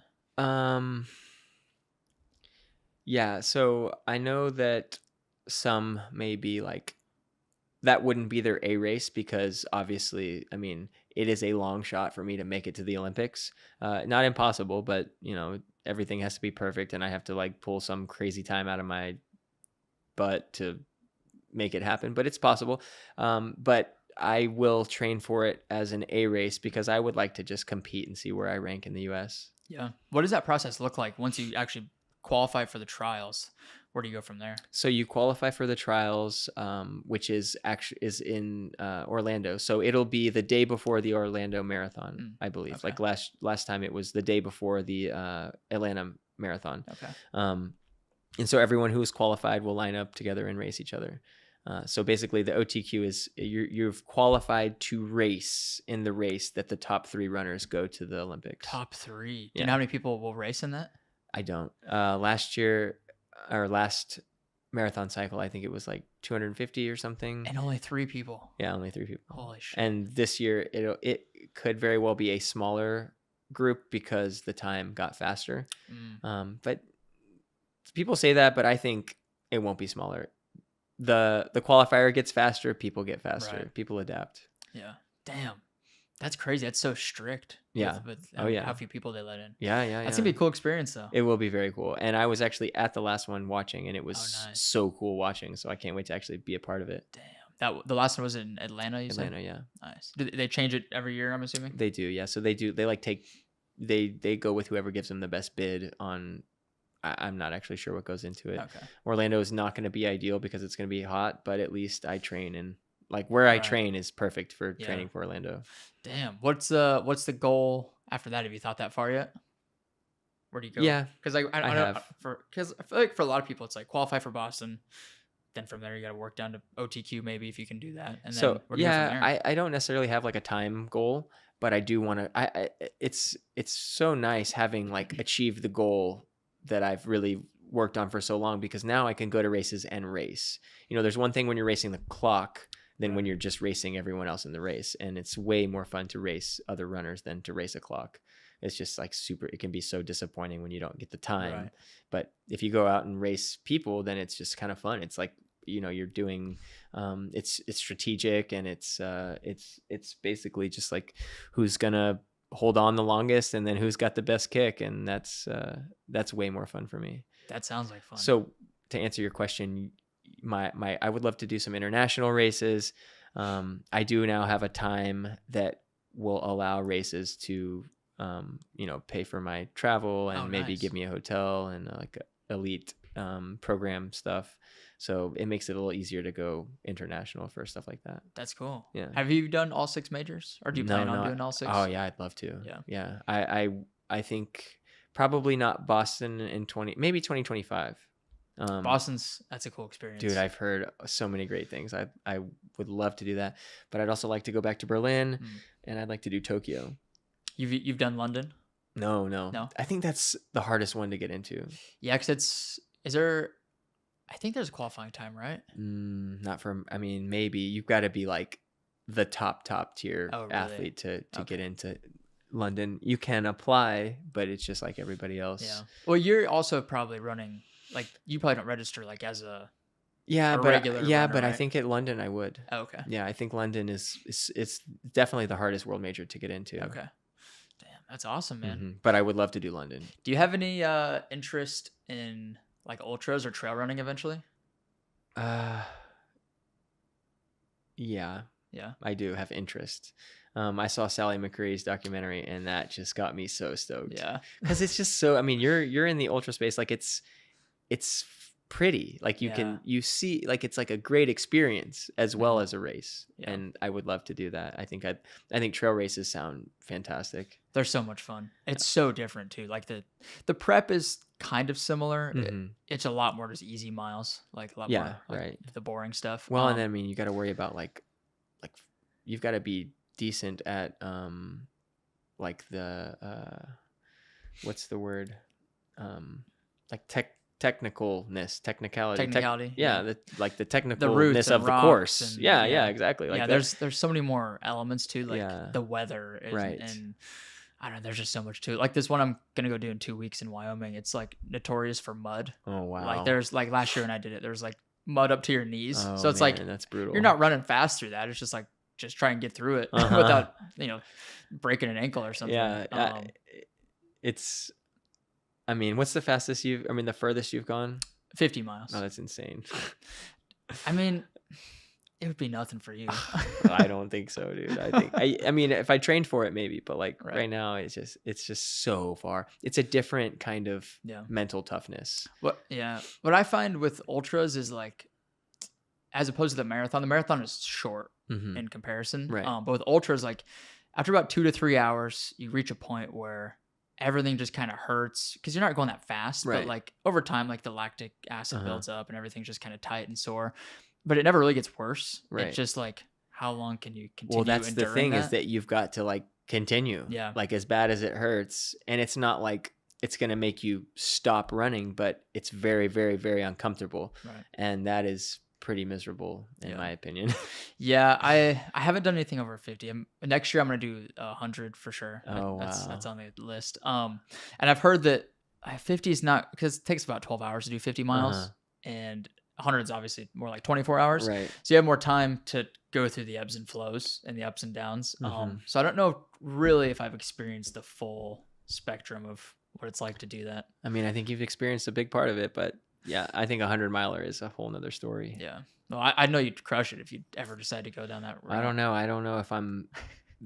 Yeah. So I know that some may be like, that wouldn't be their A race because obviously, I mean, it is a long shot for me to make it to the Olympics. Not impossible, but everything has to be perfect and I have to like pull some crazy time out of my butt to make it happen, but it's possible. But I will train for it as an A race because I would like to just compete and see where I rank in the US. Yeah. What does that process look like once you actually qualify for the trials? Where do you go from there? So you qualify for the trials, which is in Orlando. So it'll be the day before the Orlando Marathon, I believe. Okay. Like last time it was the day before the Atlanta Marathon. Okay. And so everyone who is qualified will line up together and race each other. So basically the OTQ is you've qualified to race in the race that the top 3 runners go to the Olympics. Top 3. Do you know how many people will race in that? I don't. Last marathon cycle, I think it was like 250 or something. And only 3 people. Yeah, only 3 people. Holy shit. And this year it could very well be a smaller group because the time got faster. But people say that, but I think it won't be smaller. The qualifier gets faster, people get faster. Right. People adapt. Yeah. Damn. That's crazy. That's so strict. Yeah. With how few people they let in. Yeah. That's going to be a cool experience, though. It will be very cool. And I was actually at the last one watching, and it was so cool watching. So I can't wait to actually be a part of it. Damn. The last one was in Atlanta, you said? Atlanta, yeah. Nice. Do they change it every year, I'm assuming? They do, yeah. So they do. They like they go with whoever gives them the best bid on I'm not actually sure what goes into it. Okay. Orlando is not going to be ideal because it's going to be hot, but at least I train, and like where I train is perfect for training for Orlando. Damn. What's the goal after that? Have you thought that far yet? Where do you go? Yeah, because I have. Because I feel like for a lot of people, it's like qualify for Boston. Then from there, you got to work down to OTQ maybe if you can do that. And so then where do you go from there? I don't necessarily have like a time goal, but I do want to. It's so nice having like achieved the goal that I've really worked on for so long, because now I can go to races and race. You know, there's one thing when you're racing the clock than when you're just racing everyone else in the race, and it's way more fun to race other runners than to race a clock. It's just like it can be so disappointing when you don't get the time. Right. But if you go out and race people, then it's just kind of fun. It's like, you know, you're doing it's strategic, and it's basically just like who's gonna hold on the longest and then who's got the best kick, and that's way more fun for me. That sounds like fun. So to answer your question, I would love to do some international races. I do now have a time that will allow races to you know, pay for my travel and maybe give me a hotel and like elite program stuff. So it makes it a little easier to go international for stuff like that. That's cool. Yeah. Have you done all 6 majors, or do you plan on doing all 6? Oh yeah, I'd love to. Yeah. Yeah. I think probably not Boston in 2025. That's a cool experience. Dude, I've heard so many great things. I would love to do that, but I'd also like to go back to Berlin, and I'd like to do Tokyo. You've done London? No. I think that's the hardest one to get into. Yeah, because I think there's a qualifying time, right? Not for, I mean, maybe you've got to be like the top tier athlete to get into London. You can apply, but it's just like everybody else. Yeah. Well, you're also probably running, like, you probably don't register like as a regular runner, but right? I think at London I would. Oh, okay. Yeah, I think London it's definitely the hardest world major to get into. Okay. Damn, that's awesome, man. Mm-hmm. But I would love to do London. Do you have any interest in like ultras or trail running eventually? Yeah, I do have interest. I saw Sally McCreery's documentary, and that just got me so stoked. Yeah, because it's just so. I mean, you're in the ultra space, like it's pretty, like you see, like it's like a great experience as well as a race, and I would love to do that. I think trail races sound fantastic. They're so much fun. It's so different too. Like the prep is kind of similar. Mm-hmm. It's a lot more just easy miles, like a lot more like the boring stuff. Well, and then I mean, you got to worry about like you've got to be decent at like the what's the word, like technicality. Yeah, the technicalness of the course. Yeah, exactly. Like there's so many more elements too, like the weather, and I don't know. There's just so much to it. Like this one I'm gonna go do in 2 weeks in Wyoming. It's like notorious for mud. Oh wow! Like there's like last year when I did it, there's like mud up to your knees. So it's like that's brutal. You're not running fast through that. It's just like try and get through it without breaking an ankle or something. Yeah, it's. I mean, what's the furthest you've gone? 50 miles. Oh, that's insane. I mean, it would be nothing for you. I don't think so, dude. I mean, if I trained for it, maybe, but like right now, it's just so far. It's a different kind of mental toughness. What I find with ultras is like, as opposed to the marathon is short in comparison. Right. But with ultras, like after about 2 to 3 hours, you reach a point where everything just kind of hurts because you're not going that fast, but like over time, like the lactic acid builds up and everything's just kind of tight and sore, but it never really gets worse. Right. It's just like, how long can you continue? Well, that's the thing is that you've got to like continue. Yeah. Like as bad as it hurts, and it's not like it's going to make you stop running, but it's very, very, very uncomfortable. Right. And that is pretty miserable in my opinion. Yeah, I haven't done anything over 50. Next year I'm gonna do 100 for sure. Oh, that's on the list. And I've heard that 50 is not, because it takes about 12 hours to do 50 miles, and 100 is obviously more like 24 hours. Right. So you have more time to go through the ebbs and flows and the ups and downs. So I don't know really if I've experienced the full spectrum of what it's like to do that. I mean, I think you've experienced a big part of it, but yeah, I think 100-miler is a whole nother story. Yeah. Well, I know you'd crush it if you ever decide to go down that road. I don't know if I'm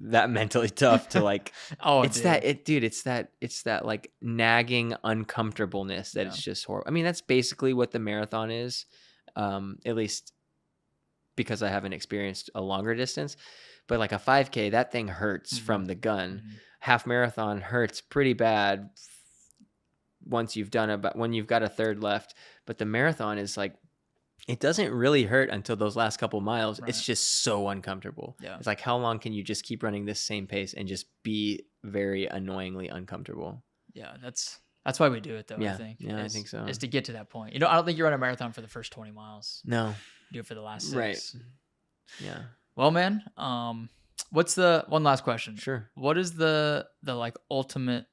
that mentally tough to like. Oh, it's that like nagging uncomfortableness that it's just horrible. I mean, that's basically what the marathon is, at least because I haven't experienced a longer distance. But like a 5K, that thing hurts from the gun. Half marathon hurts pretty bad once you've done when you've got a third left. But the marathon is like, it doesn't really hurt until those last couple miles. Right. It's just so uncomfortable. Yeah. It's like, how long can you just keep running this same pace and just be very annoyingly uncomfortable? Yeah, that's why we do it, though. Yeah. I think. Yeah, I think so. Is to get to that point. I don't think you run a marathon for the first 20 miles. No. You do it for the last 6. Right. Yeah. Well, man, what's the one last question? Sure. What is the like ultimate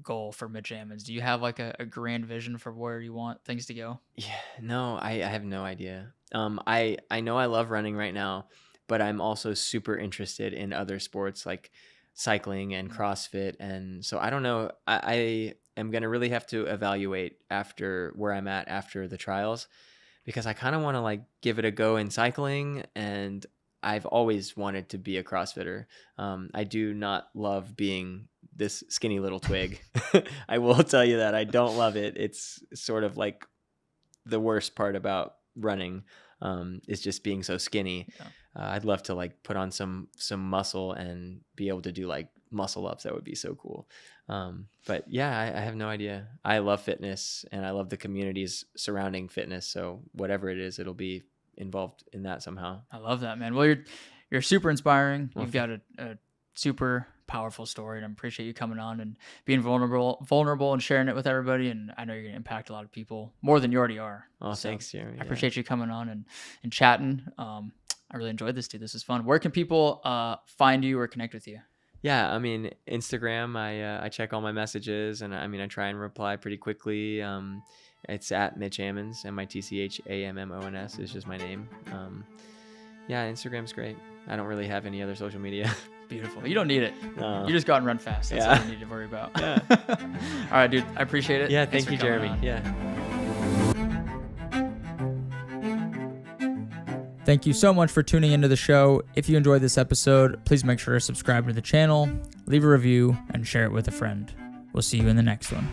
goal for Mitch Ammons? Do you have like a grand vision for where you want things to go? Yeah, no, I have no idea. I know I love running right now, but I'm also super interested in other sports like cycling and CrossFit. And so I don't know, I am going to really have to evaluate after where I'm at after the trials, because I kind of want to like give it a go in cycling, and I've always wanted to be a CrossFitter. I do not love being this skinny little twig. I will tell you that I don't love it. It's sort of like the worst part about running, is just being so skinny. Yeah. I'd love to like put on some muscle and be able to do like muscle ups. That would be so cool. But yeah, I have no idea. I love fitness and I love the communities surrounding fitness. So whatever it is, it'll be involved in that somehow. I love that, man. Well, you're super inspiring. You've got a super powerful story, and I appreciate you coming on and being vulnerable and sharing it with everybody. And I know you're going to impact a lot of people more than you already are. Oh, so thanks, Jeremy. I appreciate you coming on and chatting. I really enjoyed this, dude. This is fun. Where can people find you or connect with you? Yeah, I mean, Instagram, I check all my messages, and I mean, I try and reply pretty quickly. It's at Mitch Ammons, MITCHAMMONS is just my name. Yeah, Instagram's great. I don't really have any other social media. Beautiful. You don't need it. No. You just go out and run fast. That's all you need to worry about. Yeah. All right, dude. I appreciate it. Yeah, thank you, Jeremy. On. Yeah. Thank you so much for tuning into the show. If you enjoyed this episode, please make sure to subscribe to the channel, leave a review, and share it with a friend. We'll see you in the next one.